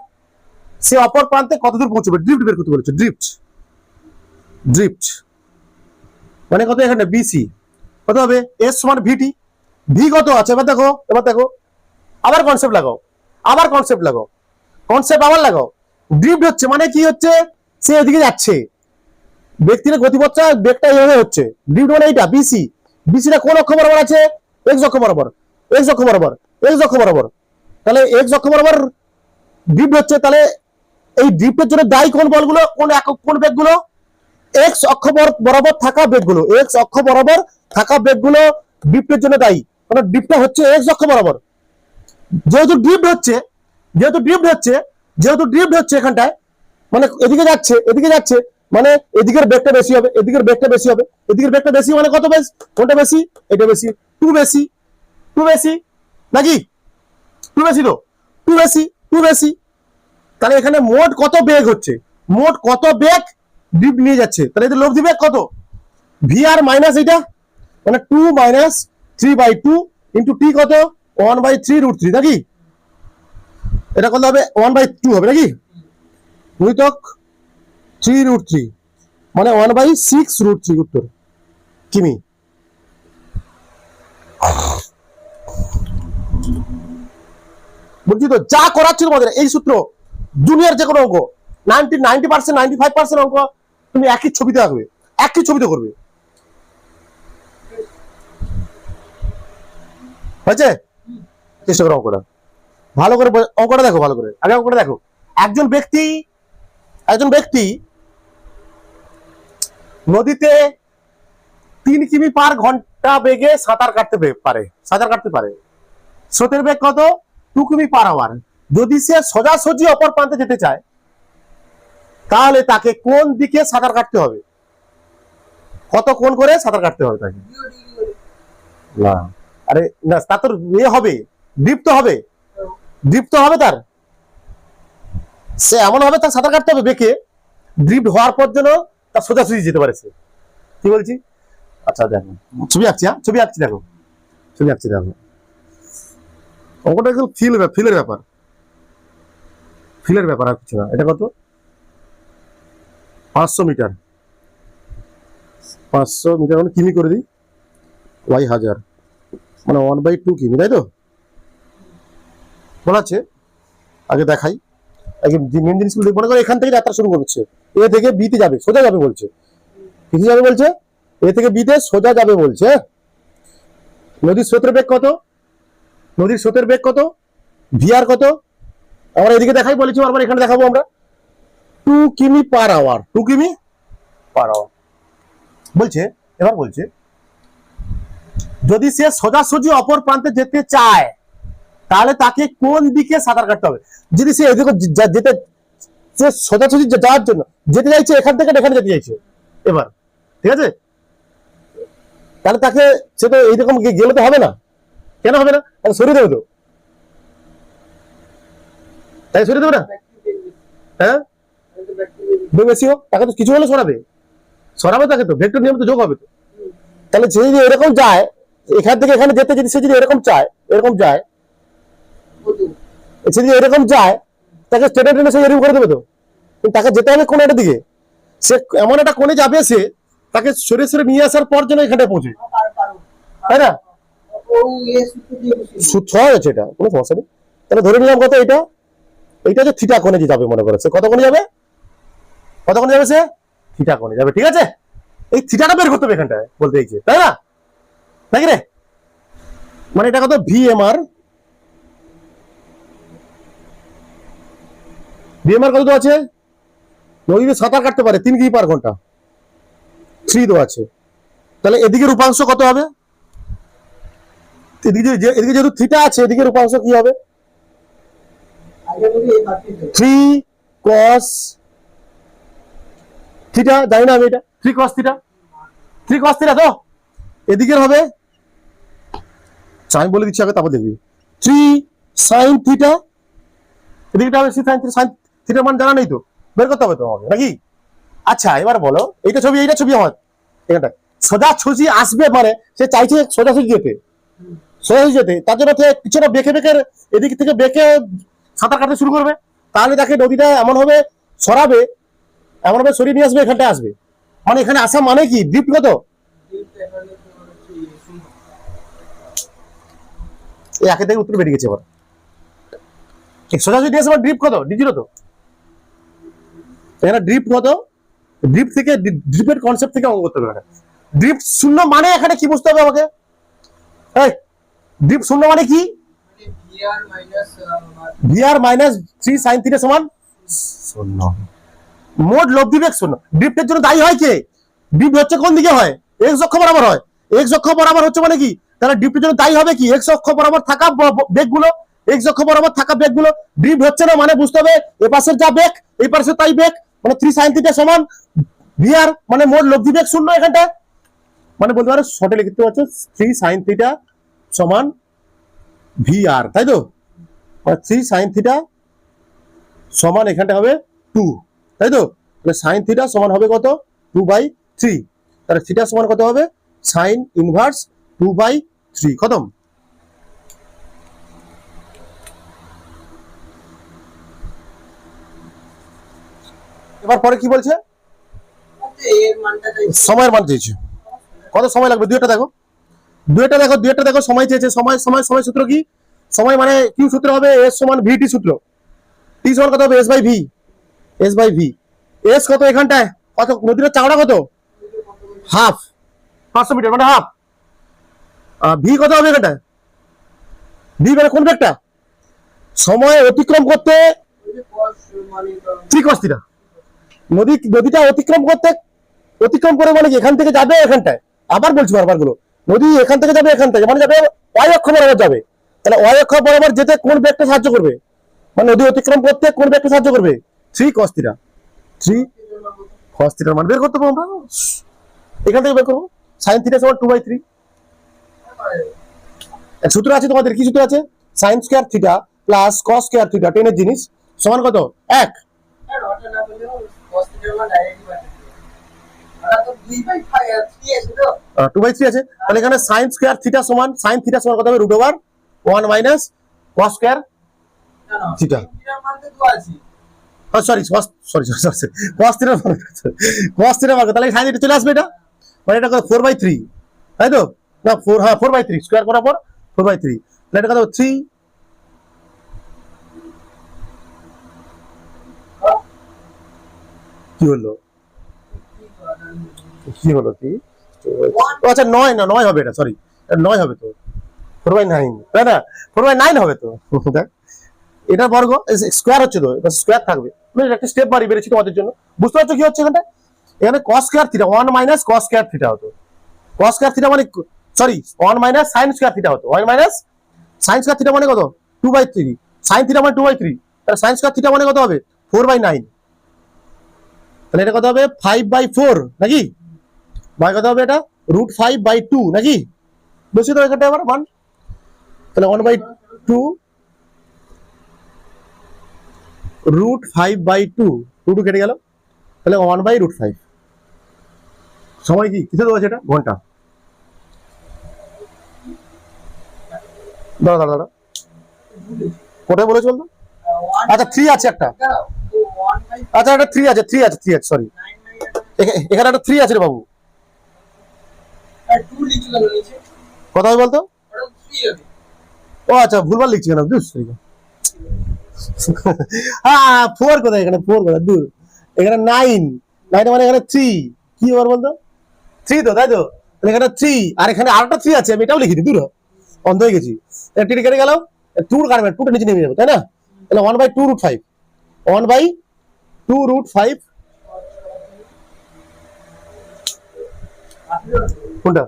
Speaker 1: সে অপর প্রান্তে কত দূর পৌঁছবে, ড্রিফট বের করতে বলেছে। ড্রিফট ড্রিফট মানে কত, এখানে বিসি কত হবে, এস সমান ভিটি। ভি কত আছে এবার দেখো, এবার দেখো, আবার কনসেপ্ট লাগাও, আবার কনসেপ্ট লাগাও, কনসেপ্ট আবার লাগাও। ড্রিফট হচ্ছে মানে কি হচ্ছে, সে এদিকে যাচ্ছে, ব্যক্তির গতিপথটা বেগটা এইভাবে হচ্ছে। ড্রিফট মানে এইটা বিসি। বিসিটা কোন অক্ষ বরাবর আছে, এক্স অক্ষ বরাবর, এক্স অক্ষ বরাবর, এক্স অক্ষ বরাবর। তাহলে এক্স অক্ষ বরাবর ড্রিফট হচ্ছে। তাহলে এই ড্রিফটের জন্য দায়ী কোন বলগুলো, কোন একক, কোন বেগগুলো, এক্স অক্ষ বরাবর থাকা বেগগুলো, এক্স অক্ষ বরাবর থাকা বেগগুলো ড্রিফটের জন্য দায়ী। কারণ ড্রিফটটা হচ্ছে এক্স অক্ষ বরাবর। যেহেতু ড্রিফট হচ্ছে, যেহেতু ড্রিফট হচ্ছে, যেহেতু ড্রিফট হচ্ছে এখানটায়, মানে এদিকে যাচ্ছে, এদিকে যাচ্ছে, মানে এদিকের বেগটা বেশি হবে, এদিকের বেগটা বেশি হবে, এদিকের বেগটা বেশি মানে কত বেশি, কোনটা বেশি, এটা বেশি, টু বেশি, টু বেশি নাকি, টু বেশি তো, টু বেশি, টু বেশি। তাহলে এখানে মোট কত বেগ হচ্ছে, মোট কত বেগ ড্রিফট নিয়ে যাচ্ছে, তাহলে এদের লব্ধি বেগ কত, ভি আর মাইনাস এটা, মানে 2 মাইনাস 3/2 ইন্টু টি কত 1/3√3 নাকি, এটা কত হবে 1/2 হবে নাকি, গুণিতক 3√3 মানে 1/6√3 উত্তর কিমি। বলছি তো যা করাচ্ছিল তোমাদের এই সূত্র, জুনিয়র যে কোনো অঙ্ক 90% 95% অঙ্ক তুমি একই ছবিতে আঁকবে, একই ছবিতে করবে, হয়েছে? চেষ্টা করো অঙ্কটা ভালো করে, অঙ্কটা দেখো ভালো করে, আগে অঙ্কটা দেখো। একজন ব্যক্তি নদীতে 3 কিমি পার ঘন্টা বেগে সাঁতার কাটতে পারে। স্রোতের বেগ কত, 2 কিমি পার আওয়ার। যদি সে সোজাসুজি অপর প্রান্তে যেতে চায়, তাহলে তাকে কোন দিকে সাঁতার কাটতে হবে, কত কোণ করে সাঁতার কাটতে হবে তাকে? না আরে না, তা তোর ইয়ে হবে, দীপ্ত হবে, দীপ্ত হবে তার, সে এমন হবে তার সাঁতার কাটতে হবে বেঁকে, ড্রিফট হওয়ার পর যেন তার সোজাসুজি যেতে পারে সে। কি বলছি? আচ্ছা দেখো ছবি আঁকছি, হ্যাঁ ছবি আঁকছি, দেখো ছবি আঁকছি, দেখো অঙ্কটা একদম ফিলের ব্যাপার আর কিছু না। এটা কত, 500 মিটার, 500 মিটার মানে কিমি করে দিই, ওয়াই 1000 মানে 1/2 কিমি, তাই তো বলা আছে। আগে দেখাই, আগে মেন জিনিসগুলো মনে করো, এখান থেকে যাত্রা শুরু করছে, এ থেকে বিতে যাবে, সোজা যাবে বলছে, কিসে যাবে বলছে, এ থেকে বিতে সোজা যাবে বলছে। নদীর স্রোতের বেগ কত, নদীর স্রোতের বেগ কত, ভিআর কত, আমরা এদিকে দেখাই বলেছি, আবার এখানে দেখাবো আমরা, 2 কিমি পার আওয়ার, 2 কিমি পার আওয়ার বলছে। এবার বলছে যদি সে সোজাসুজি অপর প্রান্তে যেতে চায়, তাহলে তাকে কোন দিকে সাঁতার কাটতে হবে। যদি সে এদিকে যেতে, সে সোজাসুজি যাওয়ার জন্য যেতে চাইছে, এখান থেকে এখানে যেতে চাইছে, এবার ঠিক আছে, তাহলে তাকে সে তো এইরকম গেলে তো হবে না, কেন হবে না, সরিয়ে দেবে তো, তাই সরিয়ে দেবে না, হ্যাঁ বেশি হোক, তাকে তো কিছু হলে সরাবে তাকে তো, ভেক্টর নিয়ম তো যোগ হবে তো। তাহলে সে যদি এরকম যায়, এখান থেকে এখানে যেতে, যদি সে যদি এরকম চায়, এরকম যায়, সে যদি এরকম যায়, তাকে স্ট্রেট সে এরকম করে দেবে তো, তাকে যেতে হবে কোন একটা দিকে, সে এমন একটা কোণে যাবে, সে তাকে সরে সরে নিয়ে আসার পর যেন এখানে পৌঁছে, তাই না, সূত্র হয়েছে, এটা কোনো সমস্যা নেই। তাহলে ধরে নিলাম কত, এইটা যে থিটা কোণে যাবে, মনে করে সে কত কোণে যাবে, কত কোণে যাবে, সে থিটা কোণে যাবে, ঠিক আছে। এই থিটাটা বের করতে হবে এখানটায় বলতে চাইছে, তাই না, নাকি রে, মানে এটা কত ভিএমআর, কত তো আছে, নদীতে সাঁতার কাটতে পারে 3 কিমি পার ঘন্টা, 3 তো আছে। তাহলে এদিকে রূপাংশ কত হবে, এদিকে যেহেতু থিটা আছে, এদিকে রূপাংশ কি হবে, 3 cos থিটা, জানি না আমি এটা, 3 cos থিটা, 3 cos থিটা তো, এদিকের হবে, আমি বলে দিচ্ছি আগে, তারপর দেখবি 3 sin থিটা, এদিকটা হবে sin থিটা, মান জানা নেই তো, বের করতে হবে তো আমাকে নাকি। আচ্ছা এবার বলো, এইটা ছবি আমার এখানটা সোজাসুজি আসবে, মানে সে চাইছে সোজাসুজি যেতে, তার জন্য কিছুটা বেঁকে এদিক থেকে বেঁকে সাঁতার কাটতে শুরু করবে, তাহলে তাকে নদীটা এমন ভাবে সরাবে, এমন ভাবে সরিয়ে নিয়ে আসবে, এখানটায় আসবে। মানে এখানে আসা মানে কি, ড্রিফট কত? এই একে থেকে উত্তর বেরিয়ে গেছে। এবার সোজাসুজি নিয়ে আসবে, ড্রিফট কত? ডি জিরো তো। এখানে ড্রিফট কত? ড্রিফট থেকে, ড্রিফটের কনসেপ্ট থেকে অঙ্ক করতে হবে। ড্রিফট শূন্য মানে এখানে কি বুঝতে হবে আমাকে? ড্রিফট শূন্য মানে কি? ভিআর মাইনাস 3 sin থিটা সমান শূন্য। মোট লব্ধি বেগ শূন্য। ড্রিফটের জন্য দায়ী হয় কে? ড্রিফট হচ্ছে কোন দিকে হয়? এক্স অক্ষ বরাবর হয়। এক্স অক্ষ বরাবর হচ্ছে মানে কি? তাহলে ড্রিফটের জন্য দায়ী হবে কি? এক্স অক্ষ বরাবর থাকা বেগগুলো, এক্স অক্ষ বরাবর থাকা বেগগুলো। ড্রিফট হচ্ছে না মানে বুঝতে হবে এ পাশের যা বেগ এই পাশে তাই বেগ, মানে 3 sin থিটা সমান ভিআর, মানে মোট লব্ধি বেগ শূন্য। এখানটা মানে বলতে পারো শর্টে লিখতে পারছো 3 sin থিটা সমান ভিআর, তাই তো? 3 sin থিটা সমান এখানটা হবে 2, তাই তো? তাহলে sin থিটা সমান হবে কত? 2/3। তাহলে থিটা সমান কত হবে? sin inverse 2/3। খতম। এবার পরে কি বলছে? সময়ের মান চেয়েছে। কত সময় লাগবে? দুইটা দেখো, দুইটা দেখো, দুইটা দেখো। সময় চেয়েছে। সময় সময় সময় সূত্র কি? সময় মানে কিউ সূত্র হবে এস সমান ভিটি সূত্র। টি সমান কত হবে? S by v. S by v. S কত এখানটায়? কত? নদীর চাওড়া কত? হাফ, 500 মিটার মানে হাফ। ভি কত হবে এখানটায়? ভি মানে কোন বেগটা? সময় অতিক্রম করতে 3 cos থিটা। নদীটা অতিক্রম করতে, অতিক্রম করে মানে কি এখান থেকে যাবে এখানটায়। আবার বলছি বারবার গুলো, নদী এখান থেকে যাবে এখান থেকে, মানে যাবে ওয়াই অক্ষ বরাবর যাবে। তাহলে ওয়াই অক্ষ বরাবর যেতে কোন বেগটা সাহায্য করবে? মানে নদী অতিক্রম করতে কোন বেগটা সাহায্য করবে? 3 cos থিটা। 3 cos থিটার মান বের করতে পারবো আমরা, এখান থেকে বের করবো। sin থিটা সমান 2/3। সূত্র আছে তোমাদের, কি সূত্র আছে? sin square theta plus cos square theta, টেনের জিনিস, সমান কত? 1। 2/3 আছে। তাহলে এখানে sin স্কয়ার থিটা সমান, sin থিটা সমান কত হবে? √1 minus cos square theta. Sorry cos theta, cos theta mark. তাহলে sin থিটা চলে আসবে। এটা মানে এটা কত? 4/3, তাই তো? না 4, হ্যাঁ 4/3 স্কয়ার করার পর 4/3। তাহলে এটা কত? 3। কি হলো? কি হলো? কি? আচ্ছা 9 না 9 হবে এটা, সরি 9 হবে তো। 4/9, তাই না? 4/9 হবে তো। দেখ এটা বর্গ স্কয়ার হচ্ছে তো, এটা স্কয়ার থাকবে। আমি একটা স্টেপ বাড়ি বেরেছি তোমাদের জন্য, বুঝতে পারছো কি হচ্ছে এখানটা? এখানে cos square theta 1 minus cos square theta হতো। cos স্কয়ার থিটা মানে sorry 1 minus sin square theta হতো। 1 মাইনাস sin স্কয়ার থিটা মানে কত? 2/3। sin থিটা মানে 2/3। তাহলে sin স্কয়ার থিটা মানে কত হবে? 4/9। তাহলে এটা কত হবে? 5/4 নাকি? ভাই কত হবে এটা? √5/2 নাকি? বুঝছি তো এখানটা আবার মান। তাহলে 1/2 √5/2, 2 কেটে গেল। তাহলে 1/√5। সময় কি কিসে দেওয়া আছে? এটা ঘন্টা। দাঁড়া দাঁড়া দাঁড়া, কোথায় বলেছ বলতো? আচ্ছা 3 আছে একটা। আচ্ছা একটা 3 আছে, 3 আছে, 3 আছে, সরি। এখানে একটা 3 আছে রে বাবু। কথা হয় বলতো? ও আচ্ছা ভুলভাল লিখছি কেন? হ্যাঁ 4 কোথায়? এখানে 4 কোথায়? দূর, এখানে 9। 9 মানে এখানে 3। কি এবার বলতো? 3 তো, তাই তো? এখানে 3 আর এখানে আরেকটা 3 আছে, আমি এটাও লিখি দিই। দূর অন্ধ হয়ে গেছি। টি কেটে গেল, 2 কাটবে, 2টা নিচে নেমে যাবে, তাই না? তাহলে 1/2√5, 1/2√5 কোনটা?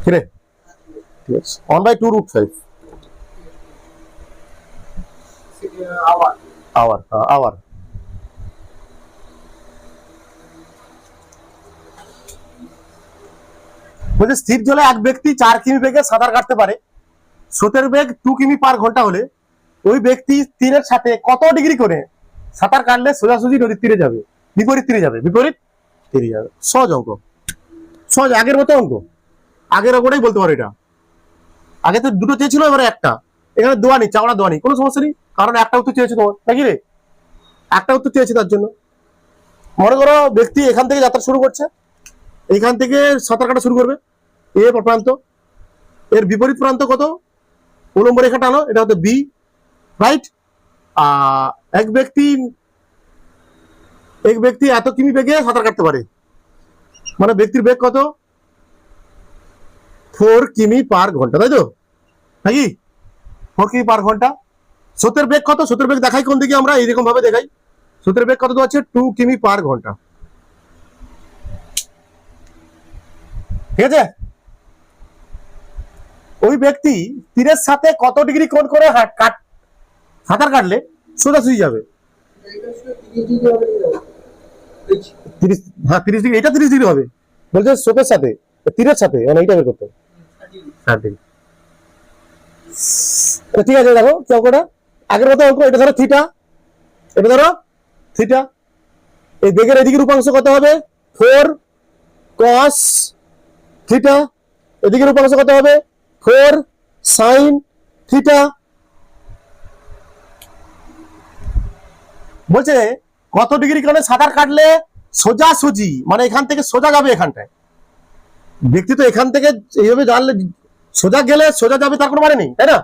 Speaker 1: কিরে? ঠিক আছে 1/2√5 আওয়ার, আওয়ার। বলছে স্থির জলে এক ব্যক্তি 4 কিমি বেগে সাঁতার কাটতে পারে। স্রোতের বেগ 2 কিমি পার ঘন্টা হলে ওই ব্যক্তি তীরের সাথে কত ডিগ্রি করে সাঁতার কাটলে সোজাসুজি নদীর তীরে যাবে? বিপরীত তীরে যাবে, বিপরীত তীরে যাবে। সহজ অঙ্ক। সহজ, আগের মতো অঙ্ক, আগের অঙ্কটাই বলতে পারো এটা। আগে তো দুটো চেয়েছিল, এবারে একটা। এখানে দেওয়া নেই, চাওড়া দেওয়া নেই, কোনো সমস্যা নেই, কারণ একটা উত্তর চেয়েছে তোমার, নাকি রে? একটা উত্তর চেয়েছে, তার জন্য। মনে করো ব্যক্তি এখান থেকে যাত্রা শুরু করছে, এখান থেকে সাঁতার কাটা শুরু করবে, এ প্রান্ত, এর বিপরীত প্রান্ত কত, উলম্ব রেখা টানো, এটা হচ্ছে বি, রাইট? এক ব্যক্তি এত কিমি বেগে সাঁতার কাটতে পারে, মানে ব্যক্তির বেগ কত, 4 কিমি পার ঘন্টা, তাই তো, নাকি? 4 কিমি পার ঘন্টা। স্রোতের বেগ কত? স্রোতের বেগ দেখাই কোন দিকে আমরা, এইরকম ভাবে দেখাই। স্রোতের বেগ কত আছে? 2 কিমি পার ঘন্টা, ঠিক আছে? ওই ব্যক্তি তীরের সাথে কত ডিগ্রি কোণ করে সাঁতার কাটলে সোজাসুজি যাবে? 30, হ্যাঁ 30 ডিগ্রি, এটা 30 ডিগ্রি হবে বলছে, স্রোতের সাথে, তীরের সাথে, মানে এইটা বের করতে 60 ডিগ্রি। ঠিক আছে, দেখো চৌকোটা আগের মতো অঙ্ক। এটা ধরো থিটা, এটা ধরো থিটা। এই বেগের এদিকের উপাংশ কত হবে? 4 cos থিটা। এদিকের উপাংশ কত হবে? 4 sin থিটা। বলছে কত ডিগ্রি কোণে সাঁতার কাটলে সোজাসুজি, মানে এখান থেকে সোজা যাবে এখানটায়। ব্যক্তি তো এখান থেকে এইভাবে জানলে সোজা গেলে সোজা যাবে, তার কোনো মানে নেই, তাই না?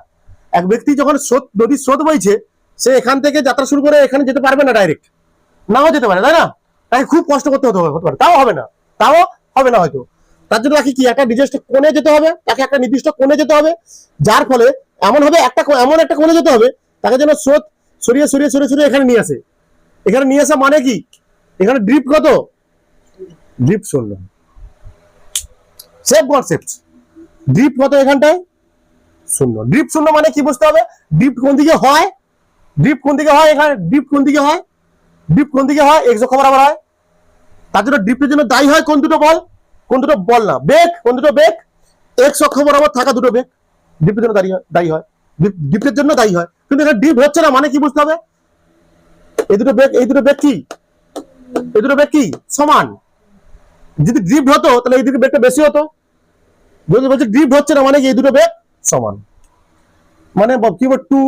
Speaker 1: এক ব্যক্তি যখন নদীর স্রোত বইছে, সে এখান থেকে যাত্রা শুরু করে এখানে যেতে পারবে না ডাইরেক্ট, নাও যেতে পারে, তাই না? তাকে খুব কষ্ট করতে হতে পারে, তাও হবে না হয়তো। তার জন্য তাকে কি একটা নির্দিষ্ট কোণে যেতে হবে, তাকে একটা নির্দিষ্ট কোণে যেতে হবে, যার ফলে এমন একটা কোণে যেতে হবে, তাকে যেন স্রোত সরিয়ে এখানে নিয়ে আসে। এখানে নিয়ে আসা মানে কি? এখানে ড্রিপ কত? ড্রিপ 16। Same concept. ড্রিপ কত এখানটায়? 0। ড্রিপ 0 মানে কি বুঝতে হবে? ড্রিপ কোন দিকে হয়? এখানে ড্রিপ কোন দিকে হয়? এক্স অক্ষ বরাবর হয়। তার জন্য ড্রিপের জন্য দায়ী হয় কোন দুটো বল না বেগ, কোন দুটো বেগ? এক্স অক্ষ বরাবর থাকা দুটো বেগ ড্রিপের জন্য দায়ী হয়, ড্রিপের জন্য দায়ী হয়। কিন্তু এখানে ড্রিপ হচ্ছে না, মানে কি বুঝতে হবে? এই দুটো বেগ কি সমান? যদি ড্রিপ হতো তাহলে এই দুটো বেগটা বেশি হতো। যদি বলছে ড্রিপ হচ্ছে না, মানে কি এই দুটো বেগ সমান, মানে কি বল 2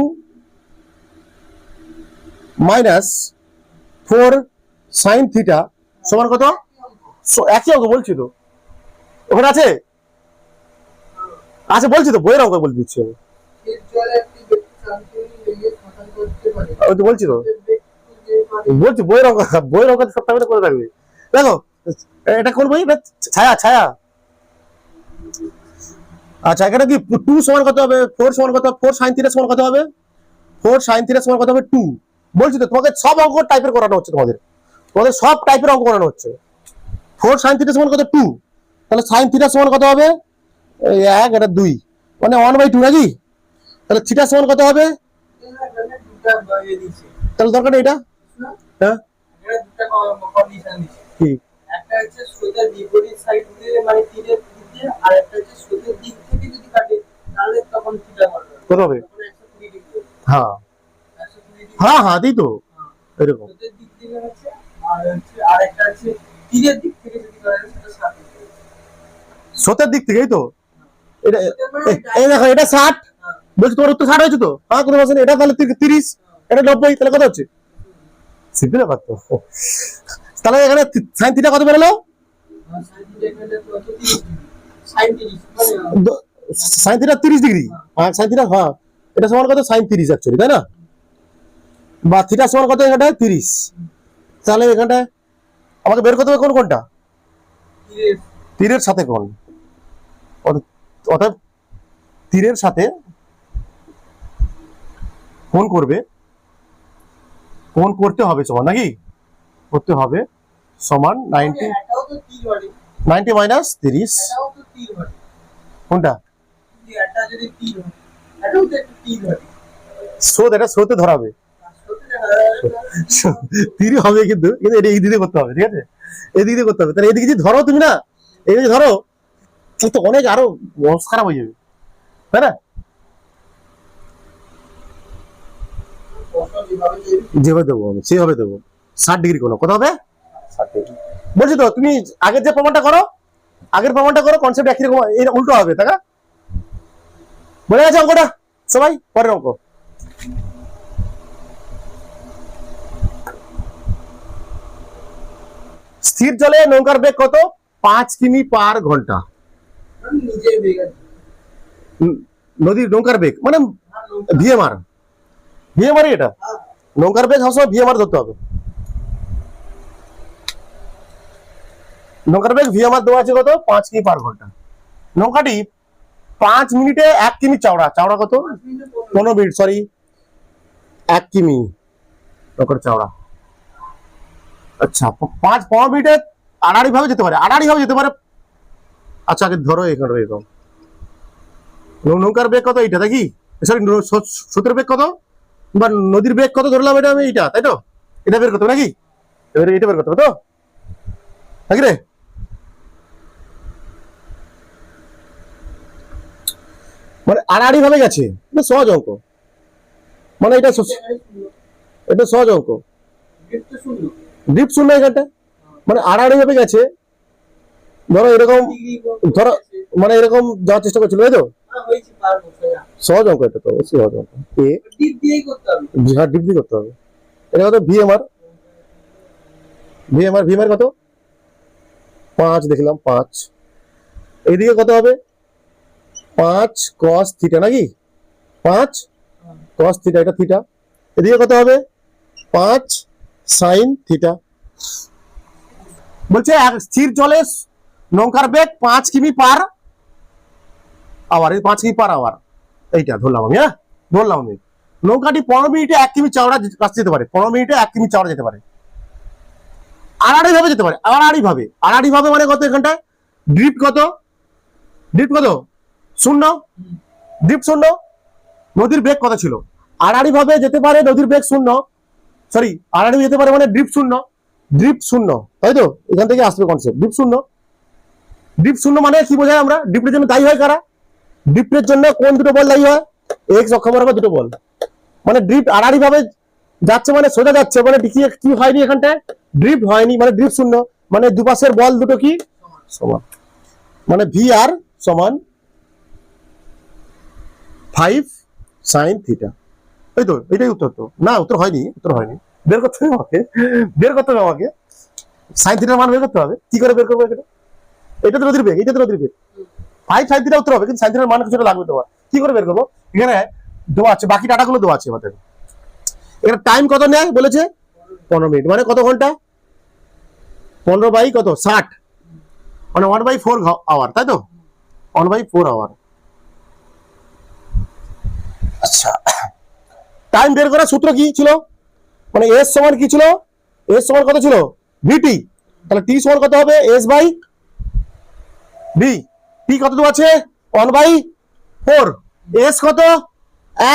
Speaker 1: মাইনাস 4 sin থিটা সমান কত? একই অঙ্ক বলছি তো, ওখানে আছে বলছি তো, বইয়ের অঙ্ক বলে দিচ্ছি আমি। বলছি তো, বইয়ের অঙ্ক সপ্তাহে করে থাকবে। দেখো এটা কোন বই? ছায়া। আচ্ছা, এখানে কি 2 সমান কত হবে? 4 সমান কত? 4 sin থিটা সমান কত হবে? 4 sin থিটা সমান কত হবে? 2। বলছি তো, তোমাকে সব অঙ্ক টাইপের করানো হচ্ছে, তোমাদের সব টাইপের অঙ্ক করানো হচ্ছে। 4 sin থিটা সমান কত? 2। তাহলে sin থিটা সমান কত হবে? 1 এটা 2, মানে 1/2, নাকি? তাহলে থিটা সমান কত হবে? তাহলে দরকার এটা, হ্যাঁ কি একটা হচ্ছে সোজা বিপরীত সাইড দিয়ে, মানে তীরের দিক দিয়ে, আর একটা হচ্ছে সোজা দিক থেকে যদি কাটে, তাহলে তখন থিটা কত হবে? 120 ডিগ্রি। হ্যাঁ দিই তো, এরকম সোজা দিক থেকে হচ্ছে, আর হচ্ছে আরেকটা হচ্ছে তীরের দিক থেকে যদি কাটে, সেটা 60 ডিগ্রি। সোজা দিক থেকেই তো এটা, এই দেখো এটা 60, বলছি তোমার উত্তর 60 হয়েছে তো? হ্যাঁ, কোনো বলছেন এটা তাহলে 30, এটা 90, তাহলে কত হচ্ছে? সিম্পল ব্যাপার তো। তাহলে এখানে sin থিটা কত বেরোলো? sin theta 30 degree. sin theta, হ্যাঁ এটা সমান কত? sin 30 অ্যাকচুয়ালি, তাই না? বা থিটা সমান কত এখানটায়? 30। তাহলে এখানটায় আমাকে বের করতে হবে কোনটা? তীরের সাথে কোণ, অর্থাৎ তীরের সাথে কোণ করতে হবে সমান, নাকি? করতে হবে সমান 90 মাইনাস 30। কোনটা? স্রোতে ধরাবে, তীরে হবে, কিন্তু এটা এই দিকে করতে হবে, ঠিক আছে? এদিকে দিয়ে করতে হবে। তাহলে এদিকে যদি ধরো তুমি, না এদিকে ধরো, কিন্তু অনেক আরো খারাপ হয়ে যাবে, তাই না? যেভাবে দেবো আমি সেভাবে দেবো। 60 ডিগ্রি কোণ কত হবে? 60 ডিগ্রি। বলছি তো, তুমি আগের যে প্রমাণটা করো, আগের প্রমাণটা করো, কনসেপ্ট একই রকম, এর উল্টো হবে, তাই না? বলে গেছে অঙ্কটা সবাই? পরের অঙ্ক। স্থির জলে নৌকার বেগ কত? 5 কিমি পার ঘন্টা। নদীর নৌকার বেগ মানে ভিএমআর, ভিএমআর এটা নৌকার বেগ সবসময় ভিএমআর ধরতে হবে। নৌকার বেগ ভিএমআর দেওয়া আছে কত? 5 কিমি পার ঘন্টা। নৌকাটি 5 মিনিটে 1 কিমি চওড়া। চওড়া কত? 15 মিনিট, সরি 1 কিমি নৌকার চওড়া। আচ্ছা 15 মিনিটে আড়াআড়ি ভাবে যেতে পারে, আড়াআড়ি ভাবে যেতে পারে। আচ্ছা আগে ধরো এখানে এরকম নৌকার বেগ কত? এইটা দেখি, সরি স্রোতের বেগ কত বা নদীর বেগ কত ধরলাম এটা আমি, এইটা তাই তো? এটা বের করতে হবে নাকি? এবারে এটা বের করতে হবে তো নাকি রে? মানে আড়াআড়ি ভাবে গেছে, এটা সহজ অঙ্ক, মানে এটা সহজ অঙ্ক। ড্রিফট শূন্য এখানটা, মানে আড়াআড়ি ভাবে গেছে। ধরো এরকম, ধরো মানে এরকম যাওয়ার চেষ্টা করছিল তাই তো? সহজ অঙ্ক এটা, তো অবশ্যই সহজ অঙ্ক। ডিপ দিয়ে করতে হবে। এটা কত? ভিএমআর, ভিএমআর কত? 5 দেখলাম 5। এইদিকে কত হবে? 5 cos থিটা নাকি? 5 cos থিটা, এটা থিটা। এদিকে কত হবে? 5 sin থিটা। বলছে স্থির জলে নৌকার বেগ 5 কিমি পার আওয়ার। 5 কিমি পার আওয়ার এইটা ধরলাম আমি, হ্যাঁ ধরলাম আমি। নৌকাটি 15 মিনিটে 1 কিমি চওড়া রাস্তা যেতে পারে। 15 মিনিটে 1 কিমি চওড়া যেতে পারে, আড়াআড়ি ভাবে যেতে পারে। আড়াআড়ি ভাবে, আড়াআড়ি ভাবে মানে কত? এখানটা ড্রিফট কত? ড্রিফট কত? 0। ড্রিফট 0। নদীর বেগ কত ছিল? আড়াআড়ি ভাবে যেতে পারে, নদীর বেগ 0, সরি আড়াআড়ি যেতে পারে মানে ড্রিফট 0। ড্রিফট 0 তাই তো? এখান থেকে আসবে কনসেপ্ট ড্রিফট 0। ড্রিফট 0 মানে কি বোঝায় আমরা? ড্রিফটের জন্য দায়ী হয় কারা? ড্রিফটের জন্য কোন দুটো বল দায়ী হয়? এক্স অক্ষ বরাবর দুটো বল। মানে ড্রিফট আড়াআড়ি ভাবে যাচ্ছে মানে সোজা যাচ্ছে, মানে কি হয়নি এখানটায়? ড্রিফট হয়নি, মানে ড্রিফট 0। মানে দুপাশের বল দুটো কি সমান, মানে ভি আর সমান 5 sin থিটা। এই তো এটাই উত্তর। তো না, উত্তর হয়নি, উত্তর হয়নি। বের করতে হবে আমাকে, বের করতে হবে আমাকে। sin থিটার মান বের করতে হবে। কি করে বের করবো এটা? এটা তো নদীর বেগ, এটা তো নদীর বেগ। 5 sin থিটা উত্তর হবে, কিন্তু sin থিটার মান কিছুটা লাগবে তোমার। কি করে বের করবো? এখানে দেওয়া আছে, বাকি ডাটাগুলো দেওয়া আছে আমাদের। এখানে টাইম কত নেয় বলেছে? 15 মিনিট, মানে কত ঘন্টা? 15 বাই কত? 60, মানে 1/4 আওয়ার, তাই তো? 1/4 আওয়ার। আচ্ছা টাইম বের করার সূত্র কি ছিল? মানে এস সমান কি ছিল? এস সমান কত ছিল? ভিটি। তাহলে টি সমান কত হবে? S by V. টি কত দেওয়া আছে? 1/4। এস কত?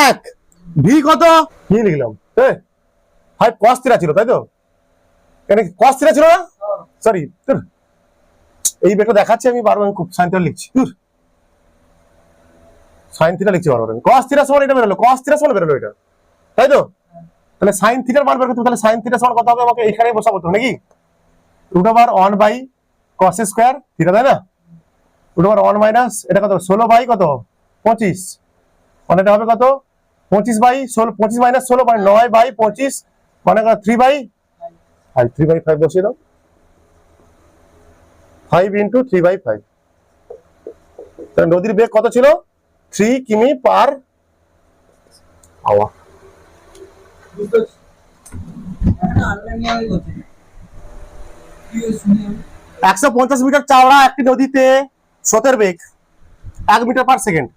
Speaker 1: 1। ভি কত? কি লিখলাম? ভাই cos থিটা ছিল তাই তো? এখানে cos থিটা ছিল না? সরি, এই বেটা দেখাচ্ছি আমি বারবার, খুব sin থিটা লিখছি। sin থিটা লিখছি বারবার। cos থিটা সমান এটা বেরোলো, cos থিটা সমান বেরোলো এটা, তাই তো? তাহলে sin থিটার মান বের করতে, তাহলে sin থিটা সমান কত হবে? আমাকে এখানে বসাবো তো নাকি? √1/cos স্কয়ার থিটা, তাই না? √1 মাইনাস এটা কত? 16 বাই কত? 25, মানে এটা হবে কত? 25/16, 25 মাইনাস 16 মানে 9/25, মানে কত? 3/5। 3/5 বসিয়ে দাও। 5 ইন্টু 3/5। তাহলে নদীর বেগ কত ছিল? 3 কিমি পার আওয়ার। 150 মিটার চওড়া একটি নদীতে স্রোতের বেগ 1 মিটার পার সেকেন্ড।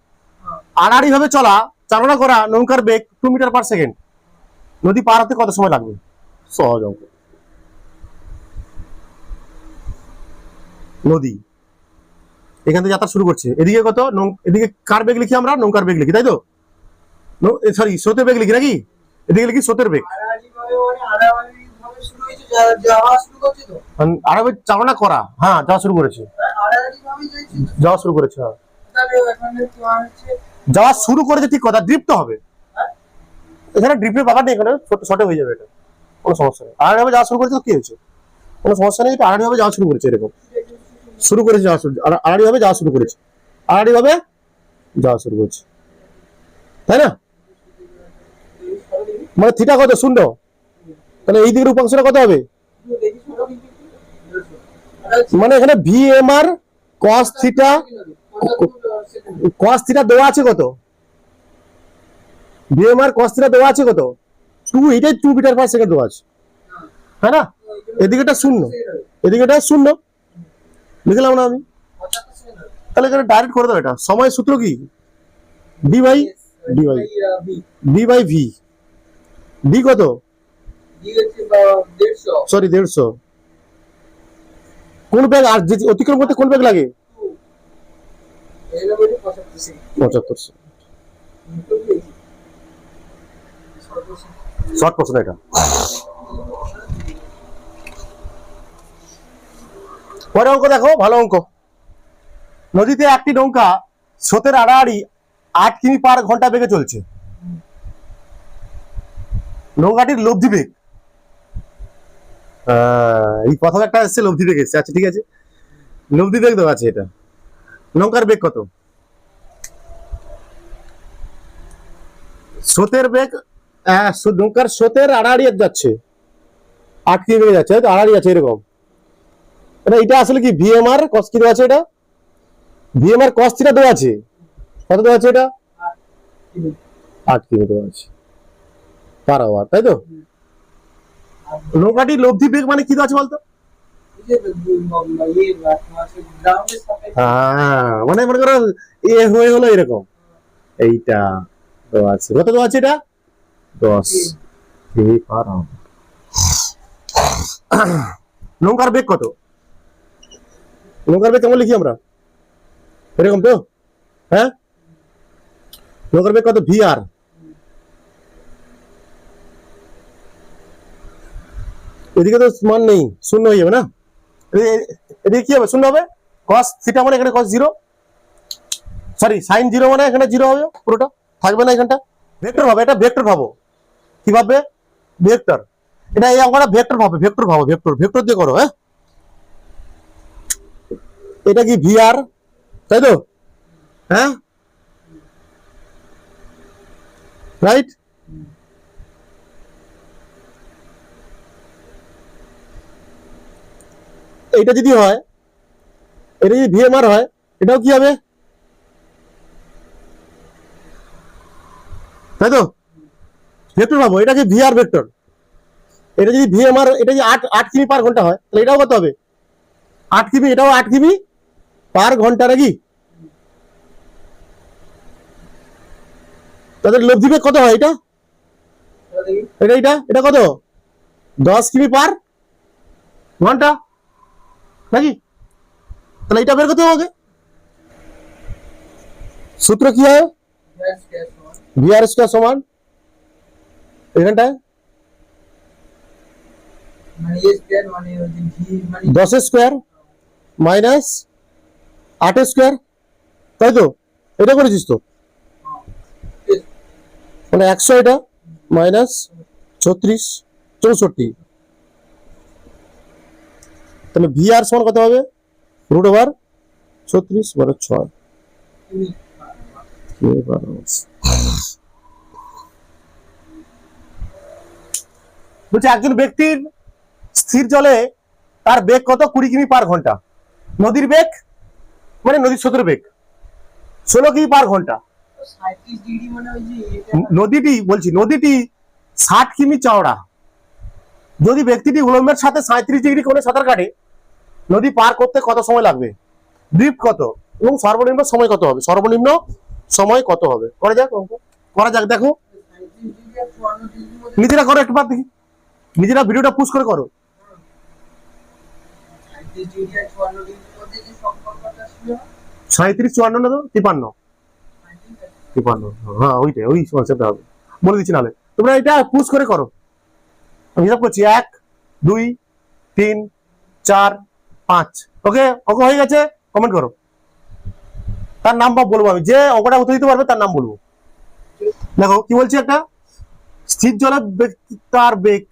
Speaker 1: আড়াআড়ি ভাবে চালনা করা নৌকার বেগ 2 মিটার পার সেকেন্ড। নদী পার হতে কত সময় লাগবে? সহজ অঙ্ক। নদী এখান থেকে যাত্রা শুরু করছে, এদিকে কত? এদিকে কার বেগ লিখি আমরা? নৌকার বেগ লিখি, তাই তো? সরি স্রোতের বেগ লিখি নাকি? এদিকে লিখি স্রোতের বেগ। আড়াআড়ি চালনা করা, হ্যাঁ যাওয়া শুরু করেছে, যাওয়া শুরু করেছে, হ্যাঁ যাওয়া শুরু করেছে, ঠিক কথা। ড্রিফট হবে এখানে, ড্রিফটের ব্যাপার নেই, এখানে শর্টে হয়ে যাবে, এটা কোনো সমস্যা নেই। আড়াআড়ি ভাবে যাওয়া শুরু করেছে তো কি হয়েছে? কোনো সমস্যা নেই, এটা আড়াআড়ি ভাবে যাওয়া শুরু করেছে এরকম। শুরু করেছে যাওয়া শুরু, আড়াআড়ি ভাবে যাওয়া শুরু করেছে, আড়াআড়ি ভাবে যাওয়া শুরু করেছে, তাই না? মানে থিটা কত? শূন্য। তাহলে এই দিকের উপাংশটা কত হবে? মানে এখানে V M R cos theta, cos theta দেওয়া আছে কত? V M R cos theta দেওয়া আছে কত? 2, এটাই 2 মিটার পার সেকেন্ড দেওয়া আছে, তাই না? এদিকেটা শূন্য, এদিকেটা শূন্য লিখলাম না আমি? তাহলে এখানে ডাইরেক্ট করে দাও। এটা সময় সূত্র কি? D by d by v. D কত? সরি 150। কোন ব্যাগ আর অতিক্রম করতে কোন ব্যাগ লাগে? 75। শর্ট প্রশ্ন এটা। পরে অঙ্ক দেখো, ভালো অঙ্ক। নদীতে একটি নৌকা স্রোতের আড়াআড়ি 8 কিমি পার ঘন্টা বেগে চলছে। নৌকাটির লব্ধি বেগ, এই প্রথম একটা এসছে লব্ধি বেগ এসছে। আচ্ছা ঠিক আছে, লব্ধি বেগ দেওয়া আছে। এটা নৌকার বেগ কত? স্রোতের বেগ, নৌকার স্রোতের আড়াআড়ি যাচ্ছে, 8 কিমি বেগে যাচ্ছে, আড়াআড়ি আছে এরকম। এটা আসলে কি ভিএমআর কস কি দেওয়া আছে? এটা ভিএমআর কস থিটা দেওয়া আছে, কত দেওয়া আছে? এটা 8 কিমি দেওয়া আছে পার আওয়ার, তাই তো? নৌকাটি লব্ধি বেগ মানে কি দেওয়া আছে বলতো? মানে মনে করো এ হয়ে হলো এরকম, এইটা দেওয়া আছে। কত দেওয়া আছে? এটা 10 কিমি পার আওয়ার। নৌকার বেগ কত? নৌকার বেগ কেমন লিখি আমরা? এরকম তো, হ্যাঁ? নৌকার বেগ কত? ভি আর। এদিকে তো মান নেই, শূন্য হয়ে যাবে না? এদিকে কি হবে? শূন্য হবে। কস থিটা মানে এখানে কস 0, সরি সাইন 0 মানে এখানে 0 হবে, পুরোটা থাকবে না এখানটা। ভেক্টর ভাবে, এটা ভেক্টর ভাবো। কি ভাববে? ভেক্টর। এটা এই অঙ্কটা ভেক্টর ভাবে, ভেক্টর ভাবো, ভেক্টর, ভেক্টর দিয়ে করো। হ্যাঁ, এটা কি ভি আর, তাই তো? হ্যাঁ, রাইট। এইটা যদি হয়, এটা যদি ভিএমআর হয়, এটাও কি হবে? তাই তো? ভেক্টর ভাবো, এটা কি ভিআর ভেক্টর। এটা যদি ভিএমআর, এটা যদি 8 কিমি পার ঘন্টা হয়, তাহলে এটাও কত হবে? 8 কিমি, এটাও 8 কিমি পার ঘন্টা নাকি? তাদের লব্ধি বেগ কত হয়? এটা এটা এটা এটা কত? 10 কিমি পার ঘন্টা নাকি? তাহলে এটা বের করতে হবে। সূত্র কি হয়? ভিআর স্কয়ার সমান এখানটায় 10 স্কয়ার মাইনাস 8 স্কয়ার, তাই তো? এটা করেছিস তো, মানে 100, এটা মাইনাস 36 64। তাহলে ভিআর সমান কত হবে? রুট ওভার 36 মানে 6। বলছে একজন ব্যক্তির স্থির জলে তার বেগ কত? 20 কিমি পার ঘন্টা। নদীর বেগ মানে নদীর স্রোতের বেগ 16 কিমি পার ঘন্টা। নদীটি, বলছি নদীটি 60 কিমি চওড়া। যদি ব্যক্তিটি উলম্বের সাথে 37 ডিগ্রি কোণে সাঁতার কাটে, নদী পার করতে কত সময় লাগবে? দ্বীপ কত এবং সর্বনিম্ন সময় কত হবে? সর্বনিম্ন সময় কত হবে? করা যাক অঙ্ক, করা যাক। দেখো নিজেরা করো, একটু দেখি, নিজেরা ভিডিওটা পুশ করে করো। 37 54 না তো 53 53, হ্যাঁ ওইটাই, ওই কনসেপ্ট হবে, বলে দিচ্ছি। নাহলে তোমরা এটা পুশ করে করো। আমি হিসাব করছি 1 2 3 4 5। ওকে, অঙ্ক হয়ে গেছে, কমেন্ট করো। তার নাম বলবো আমি, যে অঙ্কটা উত্তর দিতে পারবে তার নাম বলবো। দেখো কি বলছি, একটা স্থির জলে তার বেগ,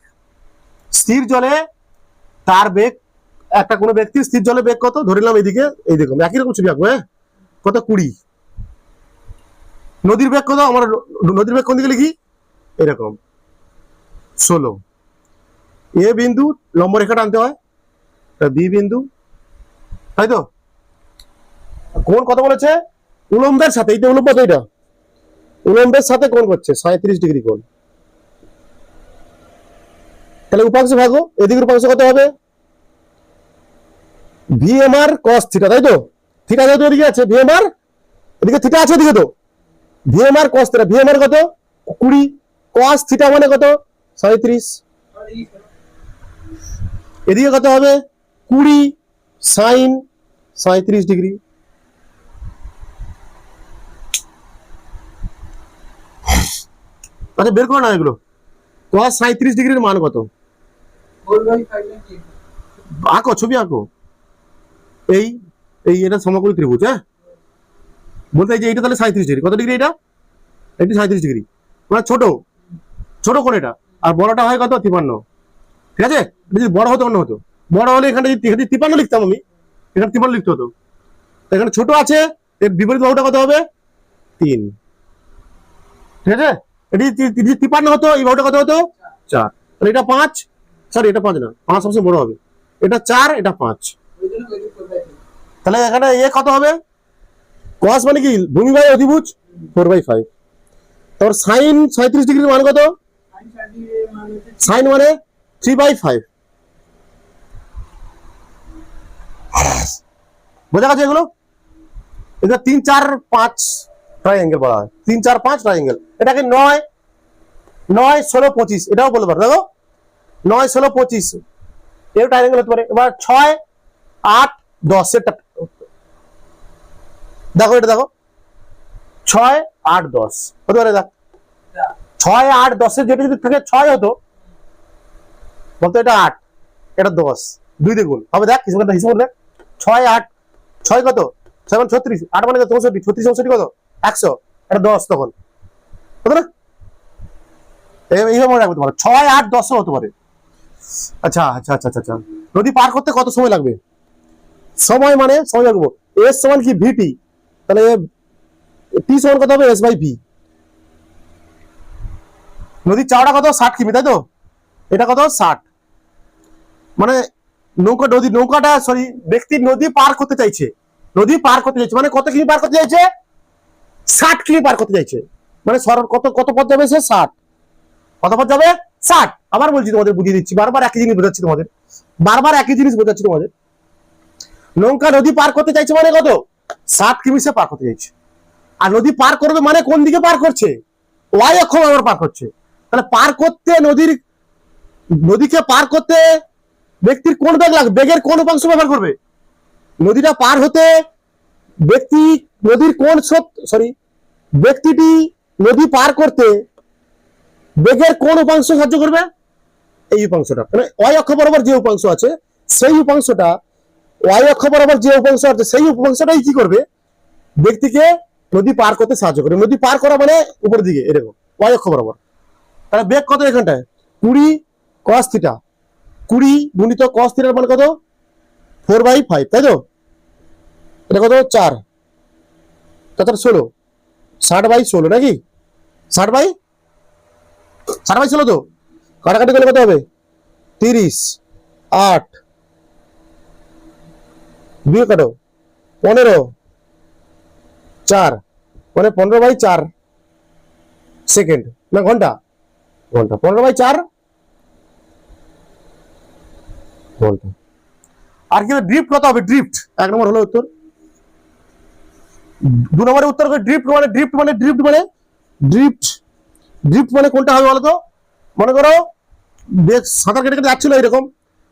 Speaker 1: স্থির জলে তার বেগ একটা কোনো ব্যক্তির স্থির জলে বেগ কত, ধরে নিলাম এইদিকে, এই দেখুন একই রকম ছবি আঁকবো, হ্যাঁ, কত 20। নদীর বেগ কত, আমরা নদীর বেগ কোন দিকে লিখি, এরকম 16। এ বিন্দু লম্ব রেখাটা আনতে হয়, বি বিন্দু, তাই তো। কোণ কত বলেছে, উলম্বের সাথে, এইটা উলম্ব তো, এইটা উলম্বের সাথে কোণ করছে 37 ডিগ্রি কোণ। তাহলে উপাংশ ভাগো, এদিকের উপাংশ কত হবে, ভিএমআর কস থিটা, তাই তো। থিটা যেহেতু এদিকে আছে, ভিএমআর এদিকে থিটা আছে, এদিকে তো ভিএমআর কস থিটা, ভিএমআর কত 20, কস থিটা মানে কত 37, এদিকে কত হবে 20 সাইন 37 ডিগ্রি। আচ্ছা বের করো না এগুলো, cos 37 ডিগ্রির মান কত, আঁকো ছবি আঁকো। এই এই এটা সমকোণী ত্রিভুজ, হ্যাঁ, বলতে এই যে এইটা তাহলে 37 ডিগ্রি, কত ডিগ্রি এটা, এটা 37 ডিগ্রি, মানে ছোট ছোট কোণ এটা, আর বড়টা হয় কত 53, ঠিক আছে। যদি বড় হতো অন্য হতো, বড় হলে এখানে যদি 53 লিখতাম আমি, এখানে 53 লিখতে হতো, এখানে ছোট আছে, এর বিপরীত বাহুটা কত হবে 3, ঠিক আছে। এটি 53 হতো, এই বাহুটা কত হতো 4, তাহলে এটা 5, সরি এটা 5 না, 5 সবচেয়ে বড় হবে, এটা 4 এটা 5, তাহলে এখানে এ কত হবে, cos মানে কি ভূমি বাই অধিভুজ 4/5, তারপর sin 37 ডিগ্রির মান কত, sin মানে 3/5, বোঝা গেছে এগুলো। এটা 3 4 5 ট্রায়াঙ্গেল বলা হয়, 3 4 5 ট্রায়াঙ্গেল। এটাকে 9 9 16 25 এটাও বলতে পারো, দেখো 9 16 25 এর ট্রায়াঙ্গেল হতে পারে। এবার 6 8 10 এটা দেখো, এটা দেখো 6 8 10 হতে পারে, দেখ 6 8 10 এর যেটা যদি থেকে 6 হতো, বলতো এটা 8 এটা 10, দুই দিয়ে গুণ হবে, দেখ হিসাব দেখ 6 8 6 কত 7 36, 8 মানে 64, 36 64 কত 100, এটা 10 তখন কত না, এইভাবে মনে রাখতে পারো 6 8 10 হতে পারে। আচ্ছা আচ্ছা আচ্ছা আচ্ছা, নদী পার করতে কত সময় লাগবে, সময় মানে সময় লাগবে, এস সমান কি ভিটি, তাহলে টি সমান কত হবে এস বাই ভি। নদীর চওড়া কত 60 কিমি, তাই তো, এটা কত 60, মানে নৌকাটা সরি ব্যক্তি নদী পার করতে চাইছে, নদী পার করতে চাইছে মানে কত কিমি পার করতে চাইছে, 60 কিমি পার করতে চাইছে, মানে কত কত পথ যাবে সে 60, কত পথ যাবে 60। আবার বলছি তোমাদের বুঝিয়ে দিচ্ছি, বারবার একই জিনিস বোঝাচ্ছি তোমাদের, বারবার একই জিনিস বোঝাচ্ছি তোমাদের। নৌকা নদী পার করতে চাইছে মানে কত 60 কিমি সে পার করতে চাইছে, আর নদী পার করবে মানে কোন দিকে পার করছে, ওয়াই অক্ষ বরাবর পার করছে। তাহলে পার করতে নদীকে পার করতে ব্যক্তির কোন বেগ লাগবে, বেগের কোন উপাংশ ব্যবহার করবে, নদীটা পার হতে ব্যক্তি নদীর কোন সরি ব্যক্তিটি নদী পার করতে বেগের কোন উপাংশ সাহায্য করবে, এই উপাংশটা, মানে ওয়াই অক্ষ বরাবর যে উপাংশ আছে সেই উপাংশটা, ওয়াই অক্ষ বরাবর যে উপাংশ আছে সেই উপাংশটাই কি করবে, ব্যক্তিকে নদী পার করতে সাহায্য করবে। নদী পার করা মানে উপরের দিকে এরকম ওয়াই অক্ষ বরাবর, তাহলে বেগ কত এখানটায় 20 cos থিটা, 20 গুণিত cos থিটার মান কত 4/5, তাই তো, এটা কত 4 তারপর 16, 60/16 নাকি 60/16 তো, কাটাকাটি করলে কত হবে 30, 8 2 কাটো 15, 4 মানে 15/4 সেকেন্ড না ঘন্টা, ঘন্টা 15/4 ঘন্টা। আর কি ড্রিফট কত হবে, ড্রিফট 1 নম্বর হলো উত্তর। 2 নম্বরের উত্তর হবে ড্রিফট মানে কোনটা হবে বলো তো, মনে করো সাঁতার কেটে কেটে যাচ্ছিল এরকম,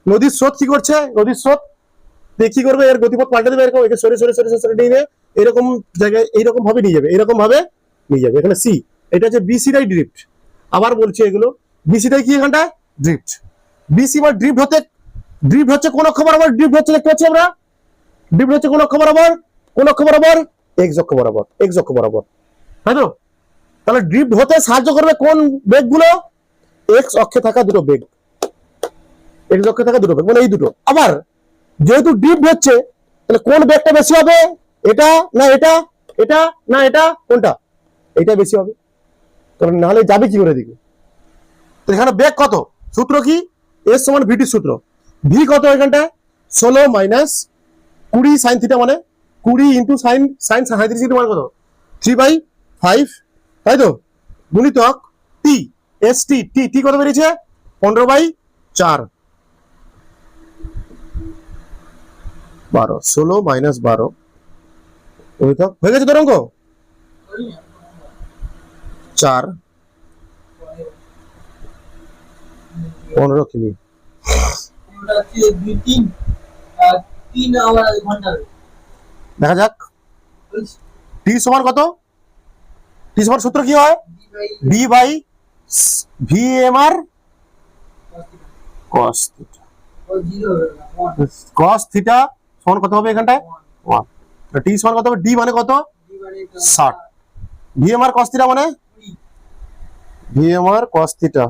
Speaker 1: নদীর স্রোত কি করছে, নদীর স্রোত কি করবে, এর গতিপথ পাল্টে দেবে, এরকম একে সরে সরে সরে সরে নিয়ে এরকম জায়গায় এইরকম ভাবে নিয়ে যাবে, এরকম ভাবে নিয়ে যাবে, এখানে সি, এটা হচ্ছে বিসিটাই ড্রিফট। আবার বলছি এগুলো বিসিটাই কি, এখানটা ড্রিফট, বিসি বা ড্রিফট হচ্ছে কোন অক্ষ বরাবর, ড্রিফট হচ্ছে দেখতে পাচ্ছি আমরা, ড্রিফট হচ্ছে কোন অক্ষ বরাবর, এক্স অক্ষ বরাবর, তাই তো। তাহলে ড্রিফট হতে সাহায্য করবে কোন বেগগুলো, এক্স অক্ষে থাকা দুটো বেগ, এক্স অক্ষে থাকা দুটো বেগ মানে এই দুটো। আবার যেহেতু ডিপ হচ্ছে তাহলে কোন বেগটা বেশি হবে, এটা না এটা, এটা না এটা, কোনটা? এটা বেশি হবে, কারণ নাহলে যাবে কি করে দিকে। তো এখানে বেগ কত, সূত্র কি, এস সমান ভিটি সূত্র। ভি কত এখানটায় 16 মাইনাস 20 সাইন থিটা, মানে 20 ইন্টু সাইন 37 ডিগ্রি মানে কত 3/5, তাই তো, গুণিতক টি, এস টি, টি টি কত বেরিয়েছে 15/4, 12, 16 মাইনাস 12 গুণিতক হয়ে গেছে তোর অঙ্ক 4 15 কিমি। দেখা যাক টি সমান কত, টি সমান সূত্র কি হয়, b by V M R cos theta, cos theta সমান কত হবে এখানটায় 1, টি সমান কত হবে, ডি মানে কত 60, V M R cos theta মানে V M R cos theta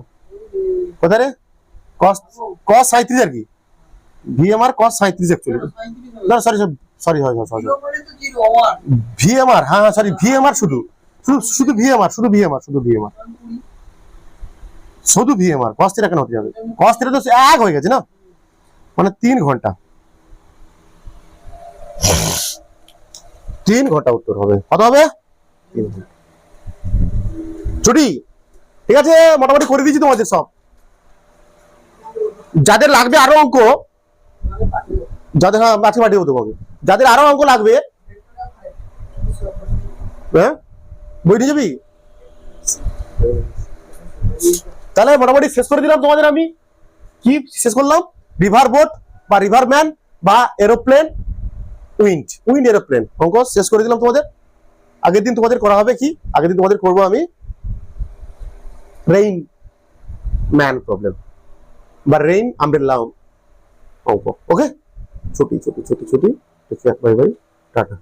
Speaker 1: কোথায় রে, কস কস 37 আর কি, ভি এম আর কস 37 অ্যাকচুয়ালি, না সরি সরি হয় সরি ভি এম আর, হ্যাঁ সরি ভি এম আর, শুধু শুধু ভি এম আর, শুধু ভি এম আর, শুধু ভি এম আর, শুধু V M R, cos theta কেন হতে যাবে, কস থিটা তো এক হয়ে গেছে না, মানে 3 ঘন্টা, 3 ঘন্টা উত্তর হবে, কত হবে 3 ঘন্টা। ছুটি ঠিক আছে, মোটামুটি করে দিয়েছি তোমাদের সব। যাদের লাগবে আরো অঙ্ক, যাদের হ্যাঁ মাছি পাঠিয়ে দেবো তোমাকে, যাদের আরো অঙ্ক লাগবে হ্যাঁ বই নিয়ে যাবি, তাহলে মোটামুটি শেষ করে দিলাম তোমাদের। আমি কি শেষ করলাম, রিভার বোট বা রিভার ম্যান বা এরোপ্লেন, উইন্ড এরোপ্লেন অঙ্ক শেষ করে দিলাম তোমাদের। আগের দিন তোমাদের করা হবে কি, আগের দিন তোমাদের করবো আমি রেইন ম্যান প্রবলেম বা রেইন আমব্রেলা অঙ্ক। ওকে, ছুটি ছুটি ছুটি ছুটি, বাই বাই, টাটা।